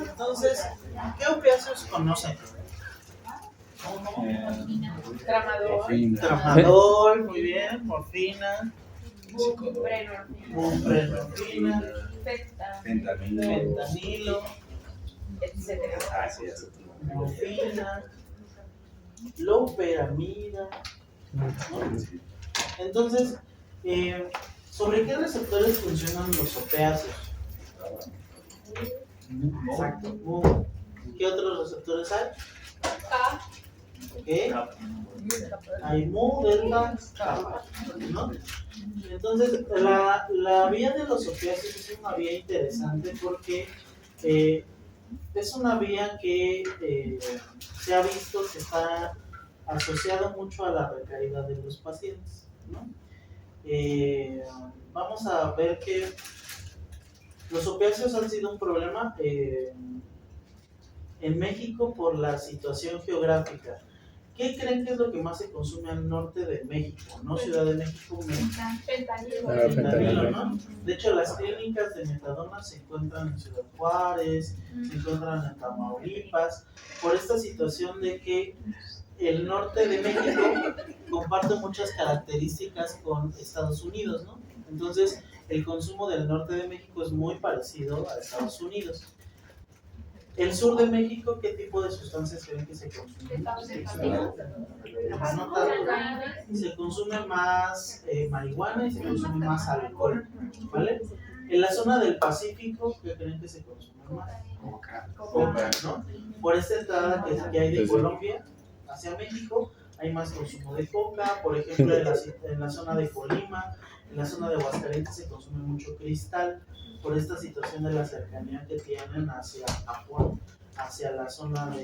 Entonces, ¿qué opiáceos conocen? Tramadol, muy bien, morfina, buprenorfina, fentanilo, morfina, loperamida, ¿no? Entonces, ¿sobre qué receptores funcionan los opiáceos? Exacto. ¿Qué otros receptores hay? ¿Qué? Hay mu, delta, kappa, ¿no? Entonces, la vía de los opiáceos es una vía interesante porque es una vía que se ha visto que está asociada mucho a la recaída de los pacientes, ¿no? Vamos a ver que los opiáceos han sido un problema en México por la situación geográfica. ¿Qué creen que es lo que más se consume al norte de México? No Ciudad de México, fentanilo, ¿no? De hecho, las clínicas de metadona se encuentran en Ciudad Juárez, se encuentran en Tamaulipas, por esta situación de que el norte de México comparte muchas características con Estados Unidos, ¿no? Entonces, el consumo del norte de México es muy parecido a Estados Unidos. El sur de México, ¿qué tipo de sustancias creen que se consumen? Se consume más marihuana y se consume más alcohol, ¿vale? En la zona del Pacífico, ¿qué creen que se consume más? Coca, ¿no? Por esta entrada que hay de Colombia hacia México, hay más consumo de coca. Por ejemplo, en la zona de Colima, en la zona de Aguascalientes se consume mucho cristal por esta situación de la cercanía que tienen hacia Japón, hacia la zona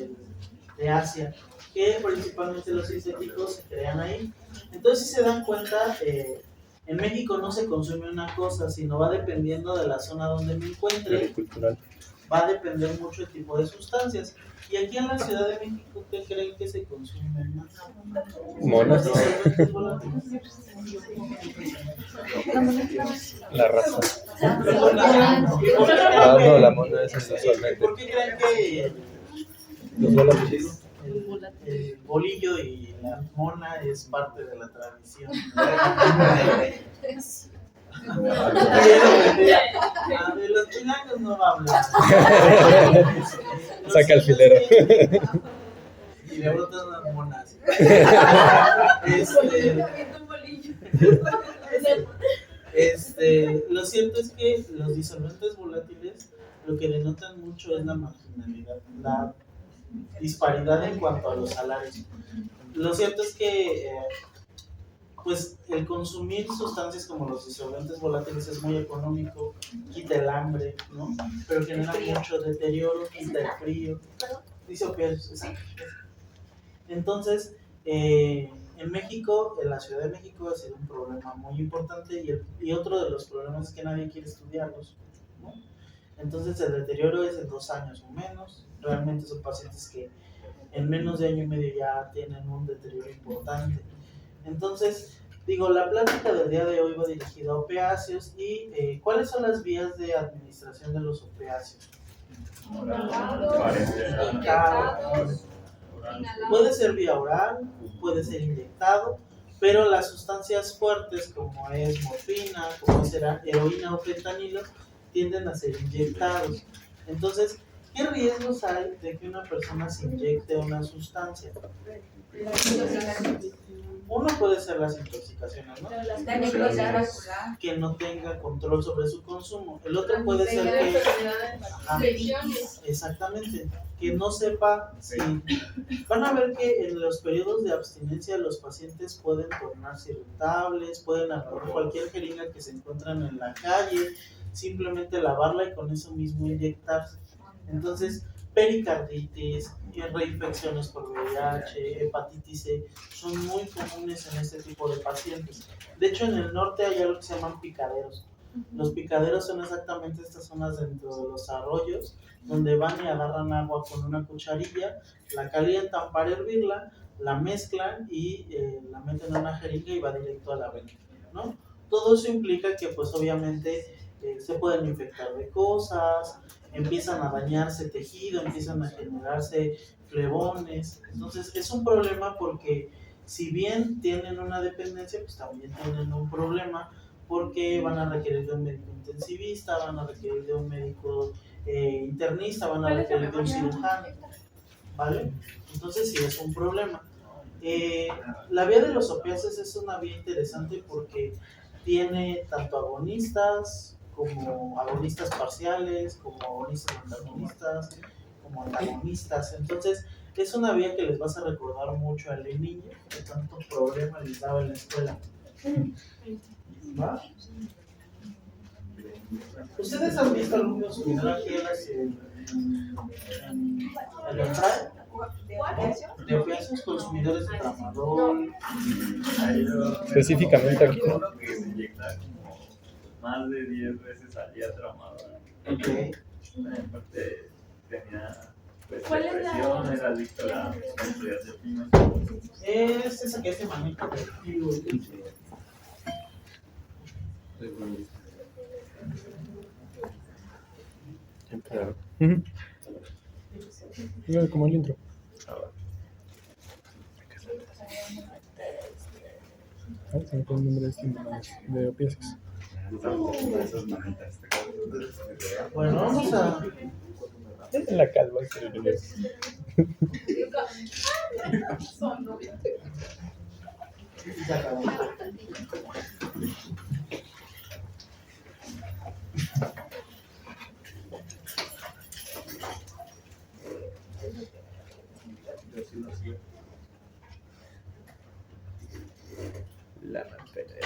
de Asia, que principalmente los sintéticos se crean ahí. Entonces, si se dan cuenta, en México no se consume una cosa, sino va dependiendo de la zona donde me encuentre, va a depender mucho el tipo de sustancias. Y aquí en la Ciudad de México, ¿qué creen que se consume más? Monas. La raza. No, la mona es usualmente. ¿Por qué creen que los volátiles? El bolillo y la mona es parte de la tradición? De los chilangos no va a hablar. Saca el filero. Y le brotan las monas. Lo cierto es que los disolventes volátiles lo que denotan mucho es la marginalidad, la disparidad en cuanto a los salarios. Lo cierto es que pues el consumir sustancias como los disolventes volátiles es muy económico, quita el hambre, ¿no? Pero genera mucho deterioro, quita el frío, dice opiáceos, exacto. Entonces, en México, en la Ciudad de México ha sido un problema muy importante y otro de los problemas es que nadie quiere estudiarlos, ¿no? Entonces el deterioro es en 2 años o menos. Realmente son pacientes que en menos de año y medio ya tienen un deterioro importante. Entonces, digo, la plática del día de hoy va dirigida a opiáceos y ¿cuáles son las vías de administración de los opiáceos? Puede ser vía oral, puede ser inyectado, pero las sustancias fuertes como es morfina, como será heroína o fentanilo, tienden a ser inyectados. Entonces, ¿qué riesgos hay de que una persona se inyecte una sustancia? Uno puede ser las intoxicaciones, ¿no? Que no tenga control sobre su consumo. El otro puede ser que exactamente, que no sepa si van a ver que en los periodos de abstinencia los pacientes pueden tornarse irritables, pueden agarrar cualquier jeringa que se encuentran en la calle, simplemente lavarla y con eso mismo inyectarse. Entonces, pericarditis, reinfecciones por VIH, hepatitis C, son muy comunes en este tipo de pacientes. De hecho, en el norte hay algo que se llaman picaderos. Los picaderos son exactamente estas zonas dentro de los arroyos, donde van y agarran agua con una cucharilla, la calientan para hervirla, la mezclan y la meten en una jeringa y va directo a la vena, ¿no? Todo eso implica que pues obviamente se pueden infectar de cosas, empiezan a dañarse tejido, empiezan a generarse flebones. Entonces es un problema porque si bien tienen una dependencia, pues también tienen un problema porque van a requerir de un médico intensivista, van a requerir de un médico internista, van a requerir de un cirujano, ¿vale? Entonces sí es un problema. La vía de los opiáceos es una vía interesante porque tiene tanto agonistas como agonistas parciales, como agonistas antagonistas, como antagonistas. Entonces es una vía que les vas a recordar mucho al niño que tanto problema les daba en la escuela. ¿Va? ¿Ustedes han visto algún consumidor aquí en el Entray? De opiáceos, consumidores de tramadol. Específicamente aquí, ¿no? Uno que se inyecta como más de 10 veces al día tramadol. Ok. Aparte tenía pues ¿Cuál es la- depresión, era adicto a la benzodiazepina. Es esa que se maneja efectivo. Claro. Ujú. Mira, como el intro. Ah, se me fue el nombre de de opiáceos. Bueno, vamos a. En la calma. Ya acabó. La mantener.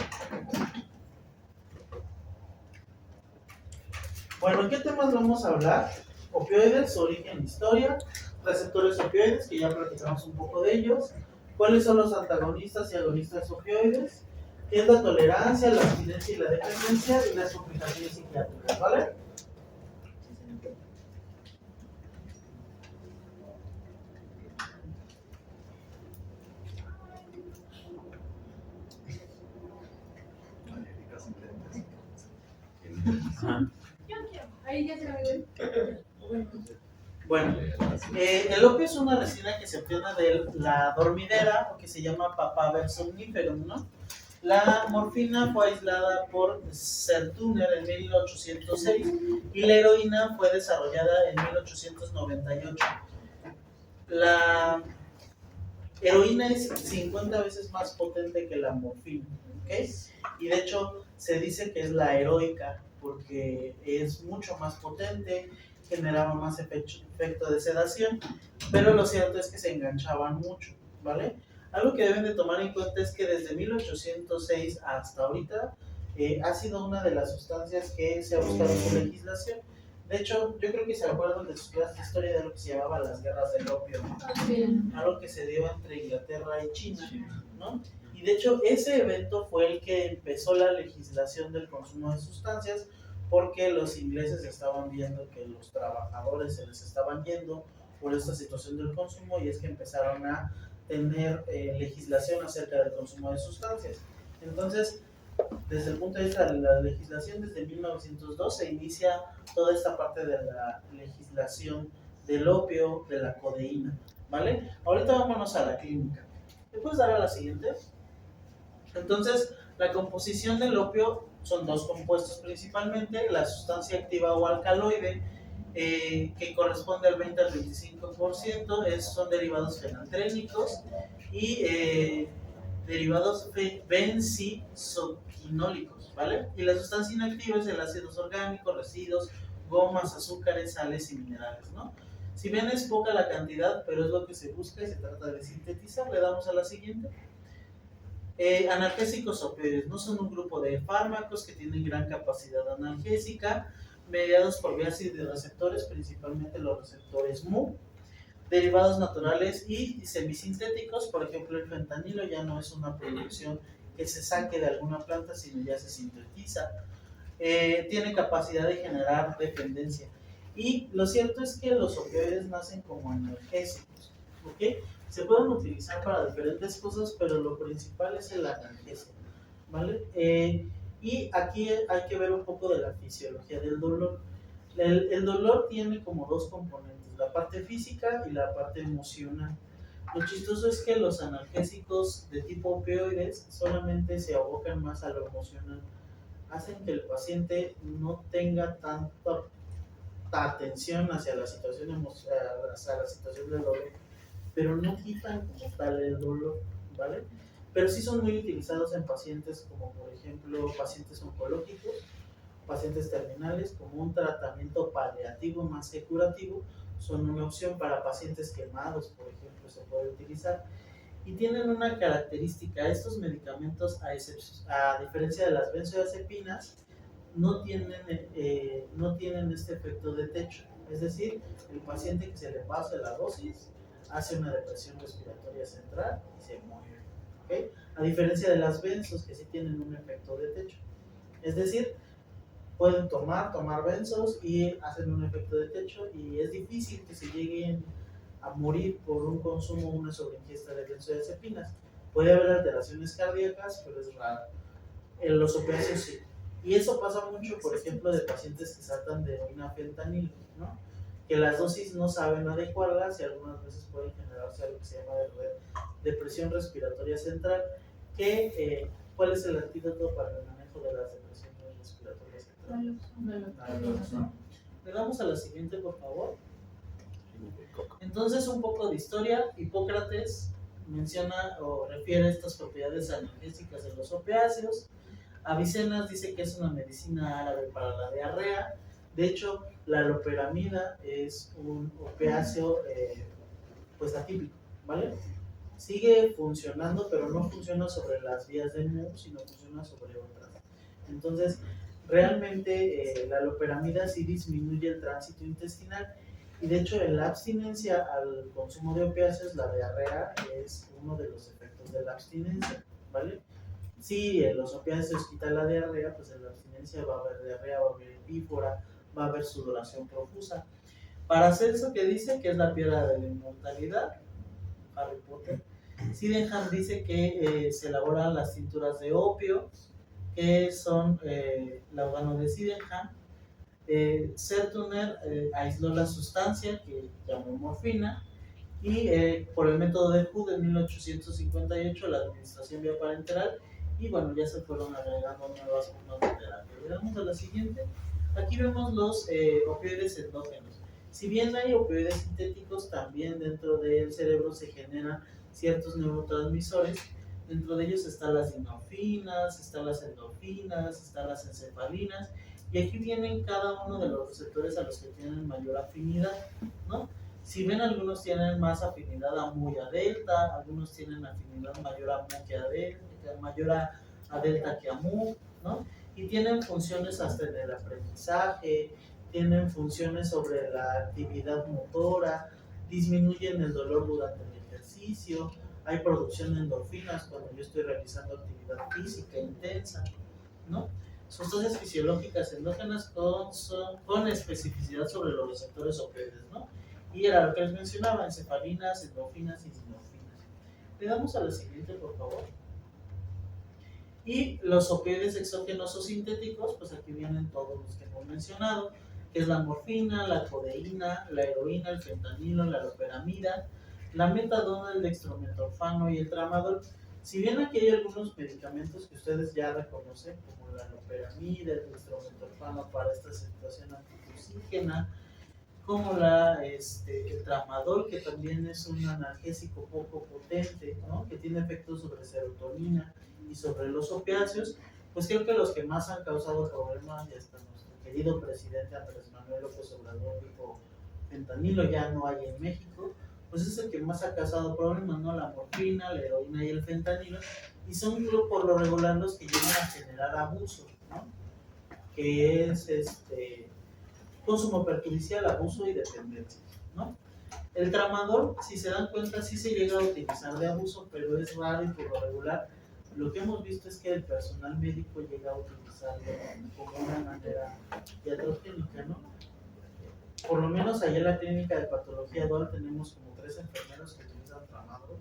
Bueno, ¿qué temas vamos a hablar? Opioides, origen, historia, receptores opioides, que ya platicamos un poco de ellos, cuáles son los antagonistas y agonistas opioides, qué es la tolerancia, la abstinencia y la dependencia y las complicaciones psiquiátricas, ¿vale? Ahí ya se la ven. Bueno, el opio es una resina que se obtiene de la dormidera, o que se llama Papaver somniferum, ¿no? La morfina fue aislada por Sertúner en 1806 y la heroína fue desarrollada en 1898. La heroína es 50 veces más potente que la morfina, ¿ok? Y de hecho se dice que es la heroica porque es mucho más potente, generaba más efecto de sedación, pero lo cierto es que se enganchaban mucho, ¿vale? Algo que deben de tomar en cuenta es que desde 1806 hasta ahorita ha sido una de las sustancias que se ha buscado su legislación. De hecho, yo creo que se acuerdan de sus clases de historia de lo que se llamaba las guerras del opio, ¿no? Algo que se dio entre Inglaterra y China, ¿no? Y de hecho, ese evento fue el que empezó la legislación del consumo de sustancias, porque los ingleses estaban viendo que los trabajadores se les estaban yendo por esta situación del consumo, y es que empezaron a tener legislación acerca del consumo de sustancias. Entonces, desde el punto de vista de la legislación, desde 1902 se inicia toda esta parte de la legislación del opio, de la codeína, ¿vale? Ahorita vámonos a la clínica. ¿Me puedes dar a la siguiente? Entonces, la composición del opio son dos compuestos principalmente: la sustancia activa o alcaloide, que corresponde al 20 al 25%, son derivados fenantrénicos y derivados benzisoquinólicos, ¿vale? Y la sustancia inactiva es el ácidos orgánicos, residuos, gomas, azúcares, sales y minerales, ¿no? Si bien es poca la cantidad, pero es lo que se busca y se trata de sintetizar. Le damos a la siguiente. Analgésicos opioides no son un grupo de fármacos que tienen gran capacidad analgésica, mediados por vías y de receptores, principalmente los receptores Mu, derivados naturales y semisintéticos. Por ejemplo, el fentanilo ya no es una producción que se saque de alguna planta, sino ya se sintetiza. Tiene capacidad de generar dependencia. Y lo cierto es que los opioides nacen como analgésicos, ¿ok? Se pueden utilizar para diferentes cosas, pero lo principal es el analgésico, ¿vale? Y aquí hay que ver un poco de la fisiología del dolor. El dolor tiene como dos componentes, la parte física y la parte emocional. Lo chistoso es que los analgésicos de tipo opioides solamente se abocan más a lo emocional, hacen que el paciente no tenga tanta atención hacia la situación hacia la situación del dolor, pero no quitan como tal el dolor, ¿vale? Pero sí son muy utilizados en pacientes como por ejemplo pacientes oncológicos, pacientes terminales, como un tratamiento paliativo más que curativo, son una opción para pacientes quemados, por ejemplo, se puede utilizar. Y tienen una característica, estos medicamentos, a diferencia de las benzodiazepinas, no tienen este efecto de techo. Es decir, el paciente que se le pasa la dosis hace una depresión respiratoria central y se muere. ¿Okay? A diferencia de las benzos que sí tienen un efecto de techo. Es decir, pueden tomar benzos y hacen un efecto de techo y es difícil que se lleguen a morir por un consumo o una sobreingesta de benzodiazepinas. Puede haber alteraciones cardíacas, pero es raro. En los opiáceos sí. Y eso pasa mucho, por ejemplo, de pacientes que saltan de heroína a fentanilo, ¿no? Que las dosis no saben adecuarlas y algunas veces pueden generarse algo que se llama depresión respiratoria central. ¿Cuál es el antídoto para el manejo de las depresiones respiratorias centrales? Naloxona. Le damos a la siguiente, por favor. Entonces, un poco de historia. Hipócrates menciona o refiere estas propiedades analgésicas de los opiáceos. Avicennas dice que es una medicina árabe para la diarrea. De hecho, la loperamida es un opiáceo pues atípico, ¿vale? Sigue funcionando, pero no funciona sobre las vías del Mu, sino funciona sobre otras. Entonces, realmente la loperamida sí disminuye el tránsito intestinal y de hecho en la abstinencia al consumo de opiáceos, la diarrea es uno de los efectos de la abstinencia, ¿vale? Si los opiáceos quitan la diarrea, pues en la abstinencia va a haber diarrea, va a haber epífora, va a haber sudoración profusa. Paracelso, que dice que es la piedra de la inmortalidad, Harry Potter. Sydenham dice que se elaboran las tinturas de opio, que son laudano de Sydenham. Sertuner aisló la sustancia que llamó morfina y por el método de Hood en 1858 la administración vía parenteral y bueno, ya se fueron agregando nuevas formas de terapia. Le damos a la siguiente. Aquí vemos los opioides endógenos. Si bien hay opioides sintéticos, también dentro del cerebro se generan ciertos neurotransmisores. Dentro de ellos están las dinorfinas, están las endorfinas, están las encefalinas. Y aquí vienen cada uno de los receptores a los que tienen mayor afinidad, ¿no? Si ven, algunos tienen más afinidad a mu y a delta, algunos tienen afinidad mayor a mu que a delta, mayor a delta que a mu, ¿no? Y tienen funciones hasta en el aprendizaje, tienen funciones sobre la actividad motora, disminuyen el dolor durante el ejercicio, hay producción de endorfinas cuando yo estoy realizando actividad física intensa, ¿no? Sustancias fisiológicas endógenas con especificidad sobre los receptores opioides, ¿no? Y era lo que les mencionaba, encefalinas, endorfinas y sinorfinas. Le damos a la siguiente, por favor. Y los opioides exógenos o sintéticos, pues aquí vienen todos los que hemos mencionado, que es la morfina, la codeína, la heroína, el fentanilo, la loperamida, la metadona, el dextrometorfano y el tramadol. Si bien aquí hay algunos medicamentos que ustedes ya reconocen, como la loperamida, el dextrometorfano para esta situación antitussígena, como el tramadol, que también es un analgésico poco potente, ¿no? Que tiene efectos sobre serotonina y sobre los opiáceos, pues creo que los que más han causado problemas, y hasta nuestro querido presidente Andrés Manuel López Obrador dijo, fentanilo ya no hay en México, pues es el que más ha causado problemas, ¿no? La morfina, la heroína y el fentanilo, y son por lo regular los que llegan a generar abuso, ¿no? Que es consumo perjudicial, abuso y dependencia, ¿no? El tramador, si se dan cuenta, sí se llega a utilizar de abuso, pero es raro y por lo regular lo que hemos visto es que el personal médico llega a utilizarlo como una manera iatrogénica, ¿no? Por lo menos allá en la clínica de patología dual tenemos como 3 enfermeros que utilizan tramador.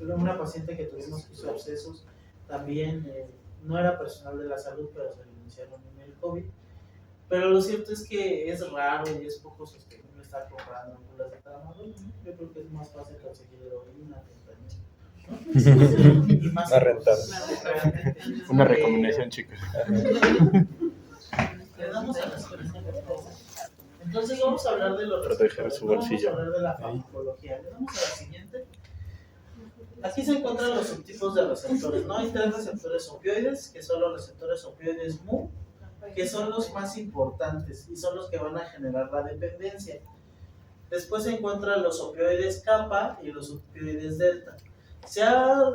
Una paciente que tuvimos que hizo abscesos también no era personal de la salud, pero se le iniciaron en el COVID. Pero lo cierto es que es raro y es poco sostenible estar comprando ampulas de tramadol. Yo creo que es más fácil conseguir heroína, fentanilo. Y más Una rentada. realmente. Una recomendación, chicos. Le damos a la siguiente. Entonces vamos a hablar de los Proteger receptores, su ¿no? Vamos bolsillo. a hablar de la farmacología. Le damos a la siguiente. Aquí se encuentran los subtipos de receptores, ¿no? Hay 3 receptores opioides, que son los receptores opioides mu, que son los más importantes y son los que van a generar la dependencia. Después se encuentran los opioides kappa y los opioides delta. Se han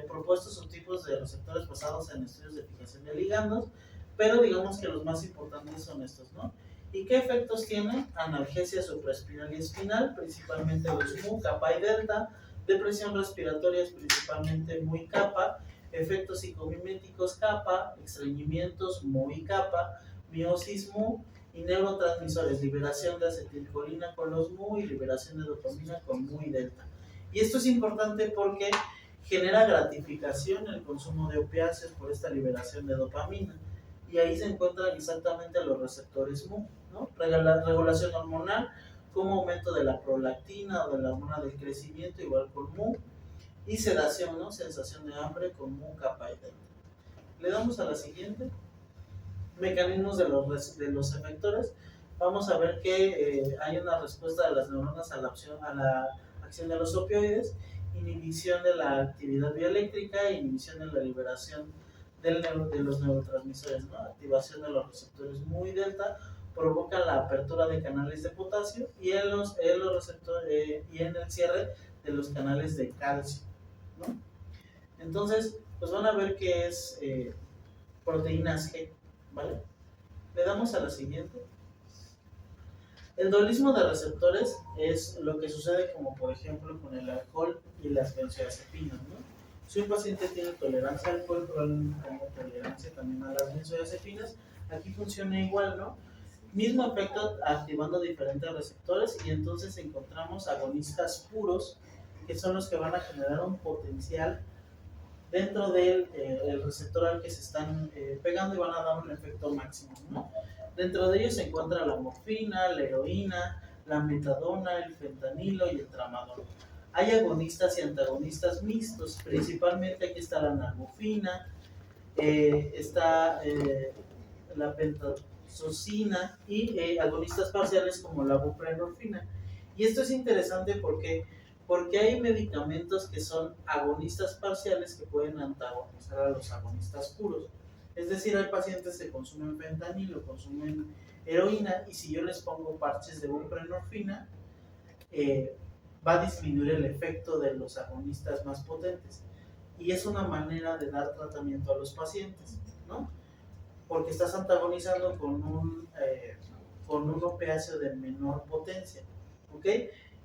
propuesto subtipos de receptores basados en estudios de fijación de ligandos, pero digamos que los más importantes son estos, ¿no? ¿Y qué efectos tienen? Analgesia supraespinal y espinal, principalmente los mu, kappa y delta. Depresión respiratoria es principalmente mu y kappa. Efectos psicomiméticos kappa, estreñimientos mu y kappa, miosis mu, y neurotransmisores, liberación de acetilcolina con los mu y liberación de dopamina con mu y delta. Y esto es importante porque genera gratificación el consumo de opiáceos por esta liberación de dopamina. Y ahí se encuentran exactamente los receptores mu, ¿no? Regulación hormonal, como aumento de la prolactina o de la hormona del crecimiento, igual con mu. Y sedación, ¿no? Sensación de hambre con mu, kappa y delta. Le damos a la siguiente. Mecanismos de los efectores. Vamos a ver que hay una respuesta de las neuronas a la acción de los opioides, inhibición de la actividad bioeléctrica, inhibición de la liberación de los neurotransmisores, ¿no? Activación de los receptores mu y delta, provoca la apertura de canales de potasio y en el cierre de los canales de calcio, ¿no? Entonces, pues van a ver que es proteínas G, ¿vale? Le damos a la siguiente. El dualismo de receptores es lo que sucede como por ejemplo con el alcohol y las benzodiazepinas, ¿no? Si un paciente tiene tolerancia al alcohol, probablemente tenga tolerancia también a las benzodiazepinas. Aquí funciona igual, ¿no? Mismo efecto activando diferentes receptores y entonces encontramos agonistas puros que son los que van a generar un potencial dentro del el receptor al que se están pegando y van a dar un efecto máximo, ¿no? Dentro de ellos se encuentra la morfina, la heroína, la metadona, el fentanilo y el tramadol. Hay agonistas y antagonistas mixtos, principalmente aquí está la nalmofina, está la pentazocina y agonistas parciales como la buprenorfina. Y esto es interesante porque hay medicamentos que son agonistas parciales que pueden antagonizar a los agonistas puros. Es decir, hay pacientes que consumen fentanilo, consumen heroína, y si yo les pongo parches de buprenorfina, va a disminuir el efecto de los agonistas más potentes. Y es una manera de dar tratamiento a los pacientes, ¿no? Porque estás antagonizando con un opiáceo de menor potencia, ¿ok?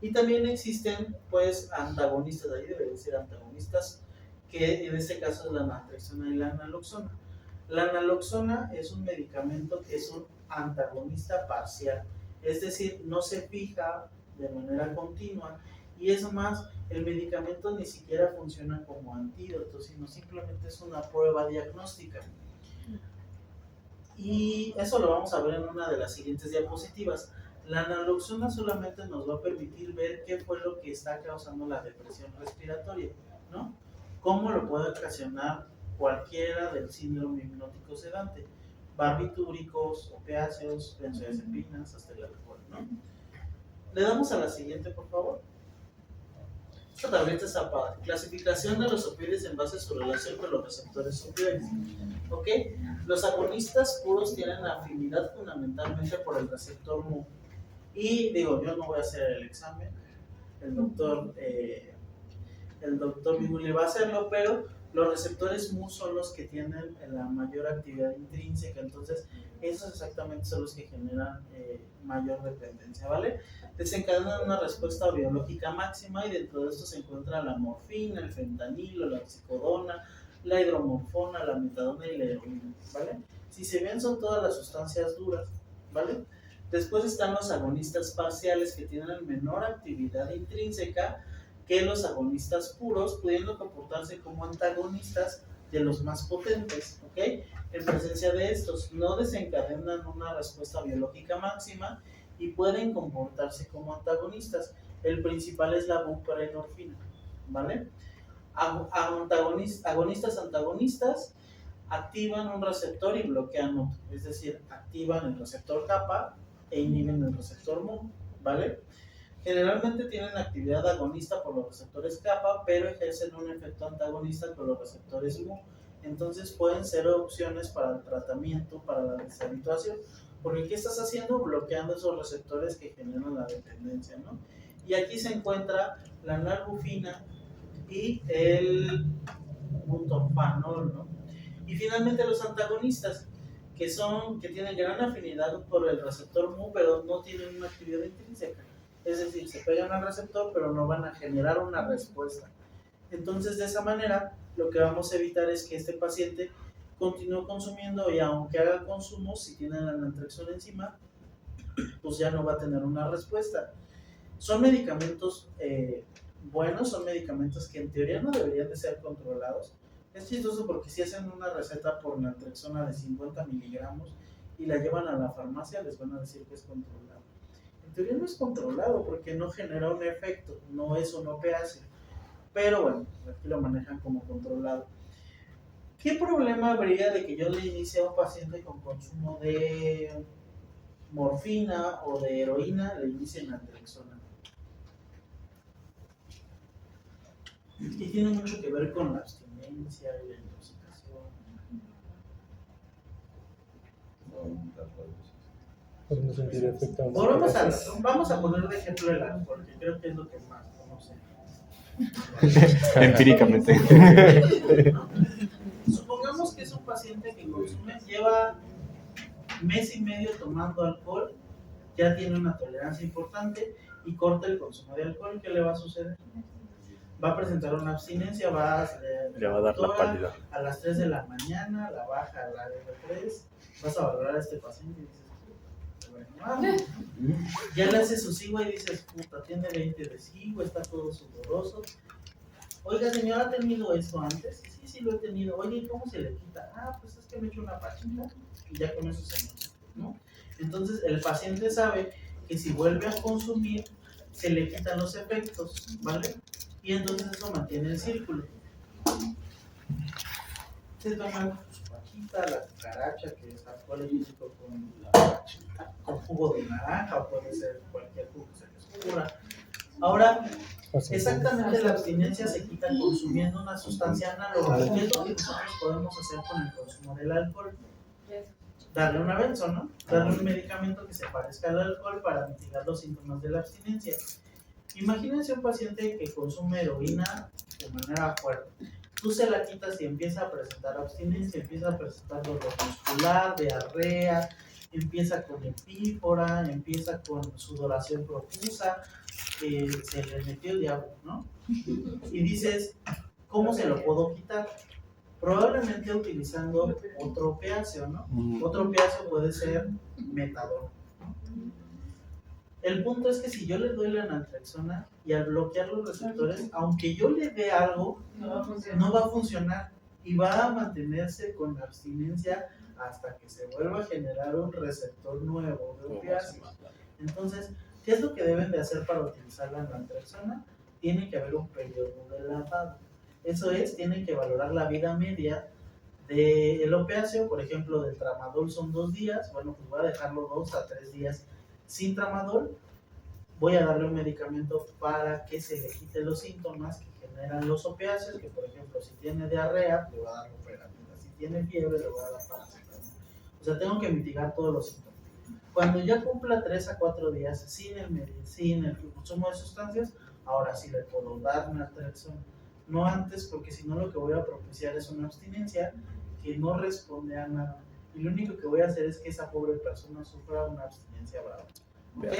Y también existen, pues, antagonistas, ahí debe decir antagonistas, que en este caso es la naltrexona y la naloxona. La naloxona es un medicamento que es un antagonista parcial, es decir, no se fija de manera continua y es más, el medicamento ni siquiera funciona como antídoto, sino simplemente es una prueba diagnóstica. Y eso lo vamos a ver en una de las siguientes diapositivas. La naloxona solamente nos va a permitir ver qué fue lo que está causando la depresión respiratoria, ¿no? ¿Cómo lo puede ocasionar cualquiera del síndrome hipnótico sedante? Barbitúricos, opiáceos, benzodiazepinas, hasta el alcohol, ¿no? Le damos a la siguiente, por favor. Esta tableta está padre. Clasificación de los opioides en base a su relación con los receptores opioides. ¿Ok? Los agonistas puros tienen afinidad fundamentalmente por el receptor mu. Y digo, yo no voy a hacer el examen, el doctor Biguli va a hacerlo, pero los receptores mu son los que tienen la mayor actividad intrínseca, entonces esos exactamente son los que generan mayor dependencia, ¿vale? Desencadenan una respuesta biológica máxima y dentro de esto se encuentra la morfina, el fentanilo, la oxicodona, la hidromorfona, la metadona y la heroína, ¿vale? Si se ven son todas las sustancias duras, ¿vale? Después están los agonistas parciales que tienen menor actividad intrínseca que los agonistas puros, pudiendo comportarse como antagonistas de los más potentes, ¿ok? En presencia de estos, no desencadenan una respuesta biológica máxima y pueden comportarse como antagonistas. El principal es la buprenorfina, ¿vale? Agonistas activan un receptor y bloquean otro, es decir, activan el receptor kappa e inhiben el receptor mu, ¿vale? Generalmente tienen actividad agonista por los receptores kappa, pero ejercen un efecto antagonista con los receptores mu. Entonces pueden ser opciones para el tratamiento, para la deshabituación, porque ¿qué estás haciendo? Bloqueando esos receptores que generan la dependencia, ¿no? Y aquí se encuentra la narbufina y el butorfanol, ¿no? Y finalmente los antagonistas, que tienen gran afinidad por el receptor mu, pero no tienen una actividad intrínseca. Es decir, se pegan al receptor, pero no van a generar una respuesta. Entonces, de esa manera, lo que vamos a evitar es que este paciente continúe consumiendo y aunque haga consumo, si tiene la naltrexona encima, pues ya no va a tener una respuesta. Son medicamentos buenos, son medicamentos que en teoría no deberían de ser controlados. Es chistoso porque si hacen una receta por naltrexona de 50 miligramos y la llevan a la farmacia, les van a decir que es controlado. En teoría no es controlado porque no genera un efecto, no es un opiáceo. Pero bueno, aquí lo manejan como controlado. ¿Qué problema habría de que yo le inicie a un paciente con consumo de morfina o de heroína, le inicie naltrexona? Y tiene mucho que ver con la abstinencia y la intoxicación. Por no sentir efecto. Vamos a poner de ejemplo el alcohol, que creo que es lo que más conocemos. Empíricamente. ¿No? Supongamos que es un paciente que consume, lleva mes y medio tomando alcohol, ya tiene una tolerancia importante y corta el consumo de alcohol. ¿Qué le va a suceder? Va a presentar una abstinencia, le va a dar la pálida. A las 3 de la mañana, la baja a la R3, vas a valorar a este paciente y dices, bueno, vamos. Ya le haces su sigua y dices, puta, tiene 20 de sigua, está todo sudoroso. Oiga, señora, ¿ha tenido esto antes? Sí, lo he tenido. Oye, ¿cómo se le quita? Ah, pues es que me echo una pachita y ya con eso se me quita, ¿no? Entonces, el paciente sabe que si vuelve a consumir, se le quitan los efectos, ¿vale? Y entonces eso mantiene el círculo. Se toma su pachita, la cucaracha, que es alcohol etílico con jugo de naranja, o puede ser cualquier jugo que se les ocurra. Ahora, exactamente la abstinencia se quita consumiendo una sustancia análoga. ¿Qué es lo que nosotros podemos hacer con el consumo del alcohol? Darle una benzo, ¿no? Darle un medicamento que se parezca al alcohol para mitigar los síntomas de la abstinencia. Imagínense un paciente que consume heroína de manera fuerte. Tú se la quitas y empieza a presentar abstinencia, empieza a presentar dolor muscular, diarrea, empieza con epífora, empieza con sudoración profusa, se le metió el diablo, ¿no? Y dices, ¿cómo se lo puedo quitar? Probablemente utilizando otro opiáceo, ¿no? Otro opiáceo puede ser metadona. El punto es que si yo le doy la naltrexona y al bloquear los receptores, aunque yo le dé algo, no va a funcionar y va a mantenerse con la abstinencia hasta que se vuelva a generar un receptor nuevo de opiáceos. Entonces, ¿qué es lo que deben de hacer para utilizar la naltrexona? Tiene que haber un periodo de lavado. Eso es, tienen que valorar la vida media del opiáceo. Por ejemplo, del tramadol son 2 días. Bueno, pues voy a dejarlo 2 a 3 días sin tramadol. Voy a darle un medicamento para que se le quite los síntomas que generan los opiáceos, que por ejemplo, si tiene diarrea, le voy a dar loperamida. Si tiene fiebre, le voy a dar paracetamol. O sea, tengo que mitigar todos los síntomas. Cuando ya cumpla 3 a 4 días sin el consumo de sustancias, ahora sí le puedo dar naltrexona. No antes, porque si no lo que voy a propiciar es una abstinencia que no responde a nada. Y lo único que voy a hacer es que esa pobre persona sufra una abstinencia brava. ¿Ok?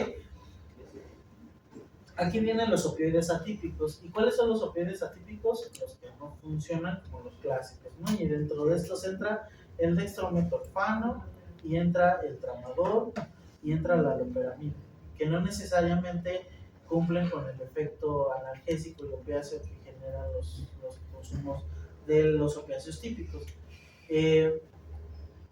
Aquí vienen los opioides atípicos. ¿Y cuáles son los opioides atípicos? Los que no funcionan como los clásicos, ¿no? Y dentro de estos entra el dextrometorfano, y entra el tramadol, y entra la loperamida, que no necesariamente cumplen con el efecto analgésico y opiáceo que generan los consumos de los opiáceos típicos.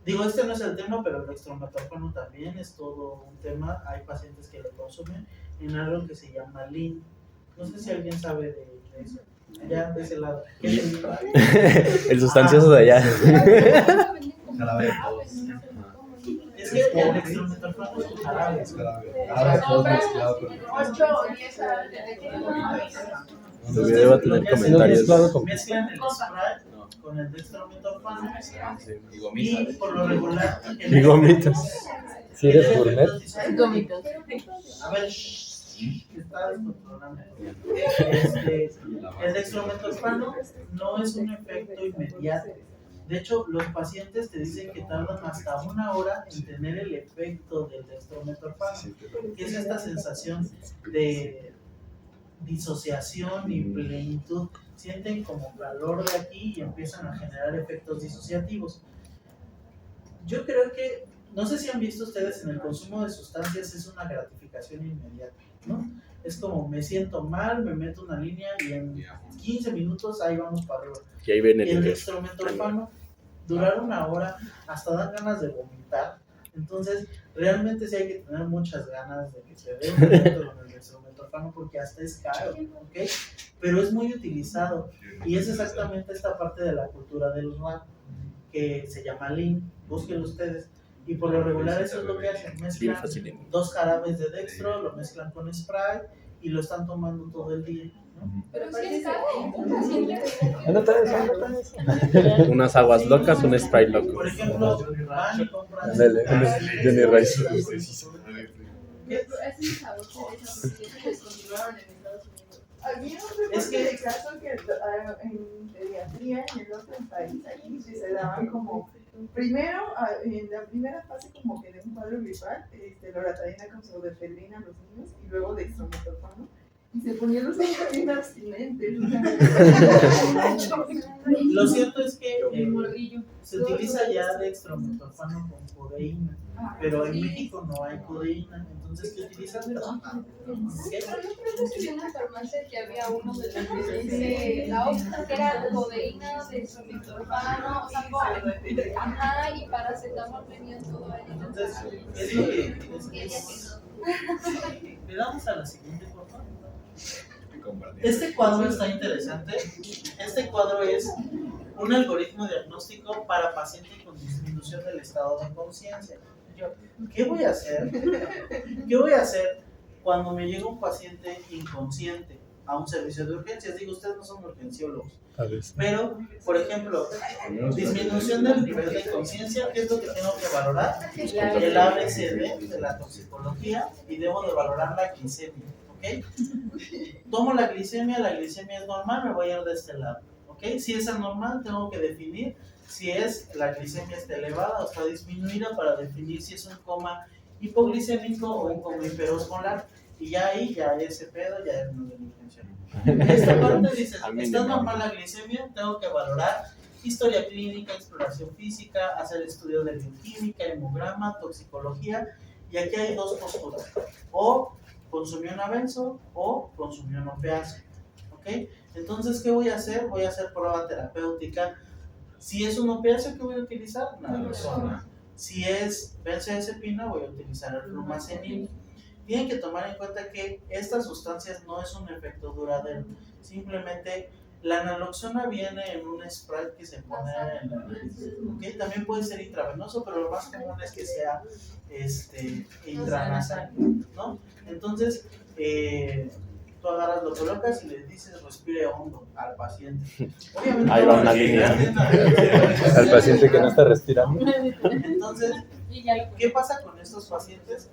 Digo, este no es el tema, pero el dextrometorfano también es todo un tema. Hay pacientes que lo consumen en algo que se llama Lean. No sé si alguien sabe de eso. Allá de ese lado. ¿Qué es el Lean? El sustancioso de allá. Jarabe de todos. Es que el dextrometorfano es un jarabe. Jarabe de todos mezclado con 8 o 10 horas de El video va a tener comentarios. Mezclan el spray con el dextrometorfano y y gomitas. por lo regular Y gomitas. Si eres gourmet. Gomitas. A ver, está descontrolando. El dextrometorfano no es un efecto inmediato. De hecho, los pacientes te dicen que tardan hasta 1 hora en tener el efecto del dextrometorfano, que es esta sensación de disociación y plenitud. Sienten como calor de aquí y empiezan a generar efectos disociativos. Yo creo que, no sé si han visto ustedes, en el consumo de sustancias es una gratificación inmediata, ¿no? Es como me siento mal, me meto una línea y en 15 minutos ahí vamos para arriba. Y ahí ven Y el el ingreso. dextrometorfano, durar 1 hora, hasta dan ganas de vomitar. Entonces, realmente sí hay que tener muchas ganas de que te dé un efecto con el dextrometorfano porque hasta es caro, ¿ok? Pero es muy utilizado y es exactamente esta parte de la cultura del rap que se llama Lean. Búsquenlo ustedes. Y por lo regular eso es lo que hacen, Bien mezclan fácil. 2 jarabes de dextro, lo mezclan con spray y lo están tomando todo el día, ¿no? Pero sí es caro. Unas aguas locas, un spray loco. Por ejemplo, van y compran Ándale, Johnny Rice. Es un sabor que se descontinuaron en Estados Unidos. Había Es que- un caso que en pediatría, en el otro país, aquí sí se daban como, primero, en la primera fase como que de un cuadro gripal, loratadina con pseudoephedrina a los niños y luego dextrometorfano, y se ponían los niños bien abstinentes. Lo cierto es que Un morrillo. se utiliza ya dextrometorfano con codeína, pero en México no hay codeína, entonces ¿qué utilizan? Pero yo creo que vi en la farmacia que había uno de los que dice la otra que era codeína, dextrometorfano, o sea, ajá, y paracetamol venían todo ahí. Entonces, es lo que le damos a la siguiente, por favor. Este cuadro está interesante. Este cuadro es un algoritmo diagnóstico para paciente con disminución del estado de conciencia. ¿Qué voy a hacer? ¿Qué voy a hacer cuando me llega un paciente inconsciente a un servicio de urgencias? Digo, ustedes no son urgenciólogos, pero, por ejemplo, disminución del nivel de conciencia, ¿qué es lo que tengo que valorar? El ABCD de la toxicología y debo de valorar la glicemia, ¿ok? Tomo la glicemia es normal, me voy a ir de este lado, ¿ok? Si es anormal, tengo que definir si es la glicemia está elevada o está disminuida para definir si es un coma hipoglicémico o un coma hiperosmolar. Y ya ahí, ya ese pedo, ya es una delincuencia. Esta parte dice, está normal la glicemia, tengo que valorar historia clínica, exploración física, hacer estudio de bioquímica, hemograma, toxicología. Y aquí hay 2 posturas, o consumió una benzo o consumió un opiáceo, ¿ok? Entonces, ¿qué voy a hacer? Voy a hacer prueba terapéutica. Si es un opiáceo, ¿qué voy a utilizar? Naloxona. Si es benzodiazepina, voy a utilizar el flumazenil. Tienen que tomar en cuenta que estas sustancias no es un efecto duradero. Simplemente la naloxona viene en un spray que se pone en la nariz, ¿ok? También puede ser intravenoso, pero lo más común es que sea intranasal, ¿no? Entonces, tú agarras, lo colocas y le dices respire hondo al paciente. Obviamente, Ahí va una línea. Al paciente que no está respirando. Entonces, ¿qué pasa con estos pacientes?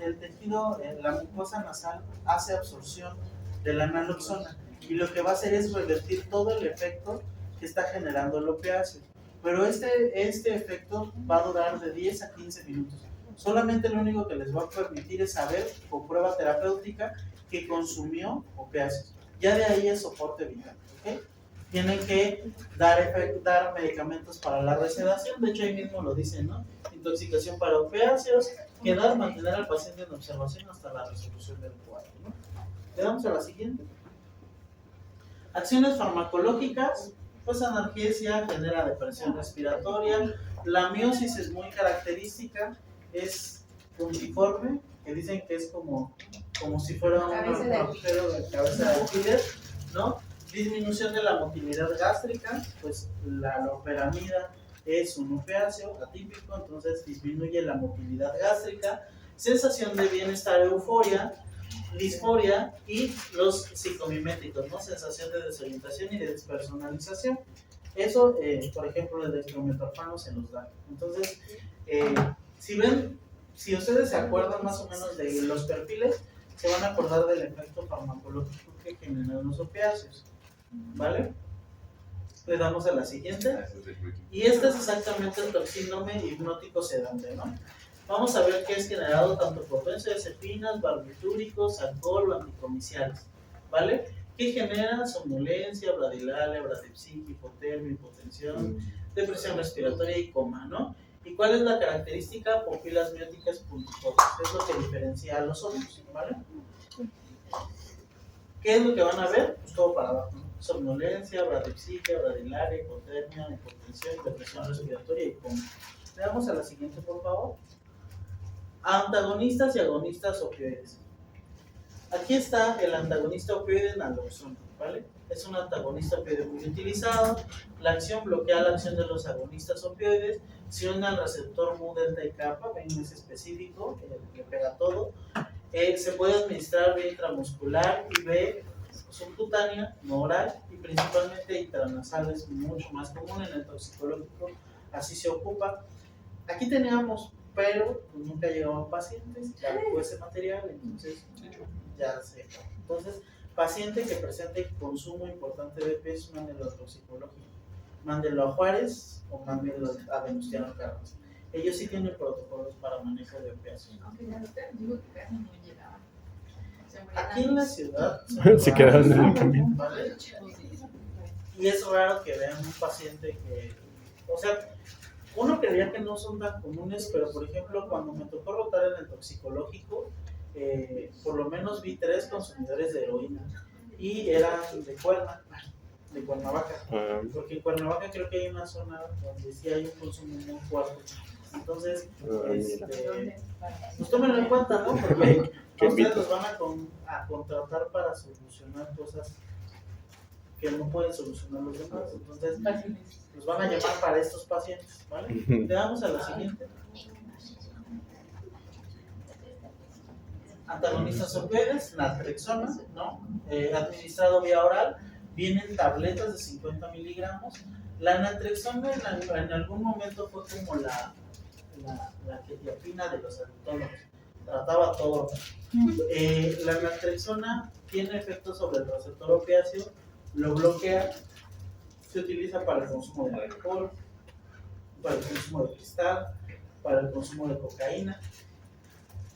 El tejido, la mucosa nasal hace absorción de la naloxona y lo que va a hacer es revertir todo el efecto que está generando el opiáceo. Pero este efecto va a durar de 10 a 15 minutos. Solamente lo único que les va a permitir es saber, con prueba terapéutica, que consumió opiáceos. Ya de ahí es soporte vital, ¿ok? Tienen que dar medicamentos para la resedación, de hecho ahí mismo lo dicen, ¿no? Intoxicación para opiáceos, mantener al paciente en observación hasta la resolución del cuadro, ¿no? Le damos a la siguiente. Acciones farmacológicas Pues analgesia, genera depresión respiratoria. La miosis es muy característica, es puntiforme, que dicen que es como si fuera un agujero de cabeza de alfiler, ¿no? Disminución de la motilidad gástrica, pues la loperamida es un opiáceo atípico, entonces disminuye la motilidad gástrica, sensación de bienestar, euforia, disforia y los psicomiméticos, ¿no? Sensación de desorientación y de despersonalización. Eso, por ejemplo, el dextrometorfano se nos da. Entonces, si ustedes se acuerdan más o menos de los perfiles, se van a acordar del efecto farmacológico que generan los opiáceos, ¿vale? Le damos a la siguiente. Y este es exactamente el toxíndrome hipnótico sedante, ¿no? Vamos a ver que es generado tanto por benzodiazepinas, barbitúricos, alcohol o anticomiciales, ¿vale? Que generan somnolencia, bradilalia, bradipsia, hipotermia, hipotensión, depresión respiratoria y coma, ¿no? ¿Y cuál es la característica? Pupilas mióticas puntiformes, es lo que diferencia a los otros, ¿vale? ¿Qué es lo que van a ver? Pues todo para abajo, ¿no? Somnolencia, bradipsia, bradilalia, hipotermia, hipotensión, depresión respiratoria y coma. Le damos a la siguiente, por favor. Antagonistas y agonistas opioides. Aquí está el antagonista opioide naloxona, ¿vale? Es un antagonista opioide muy utilizado. La acción bloquea la acción de los agonistas opioides, se une al receptor mu delta y kappa, ven, es específico, le pega todo. Se puede administrar vía intramuscular y vía subcutánea, no oral, y principalmente intranasal, es mucho más común en el toxicológico, así se ocupa. Aquí teníamos, pero pues, nunca llegaban pacientes, ya fue ese material, entonces ya se. Entonces, paciente que presente consumo importante de EPS, mándelo a toxicológico, mándelo a Juárez o mándelo a Venustiano Carranza. Ellos sí tienen protocolos para manejo de opiáceos. Aunque ya digo que casi no llegaban. Aquí en la ciudad Se quedaron en el camino. ¿vale? Y es raro que vean un paciente que, o sea, uno creía que no son tan comunes, pero por ejemplo, cuando me tocó rotar en el toxicológico, por lo menos vi 3 consumidores de heroína y eran de Cuernavaca, porque en Cuernavaca creo que hay una zona donde sí hay un consumo muy fuerte. Entonces, pues tómenlo en cuenta, ¿no? Porque a ustedes los van a contratar para solucionar cosas que no pueden solucionar los demás. Entonces, los van a llamar para estos pacientes, ¿vale? Le damos a la siguiente. Antagonistas opioides, naltrexona, ¿no? Administrado vía oral, vienen tabletas de 50 miligramos. La naltrexona en algún momento fue como la quetiapina de los adictólogos, trataba todo. La naltrexona tiene efectos sobre el receptor opiáceo, lo bloquea, se utiliza para el consumo de alcohol, para el consumo de cristal, para el consumo de cocaína.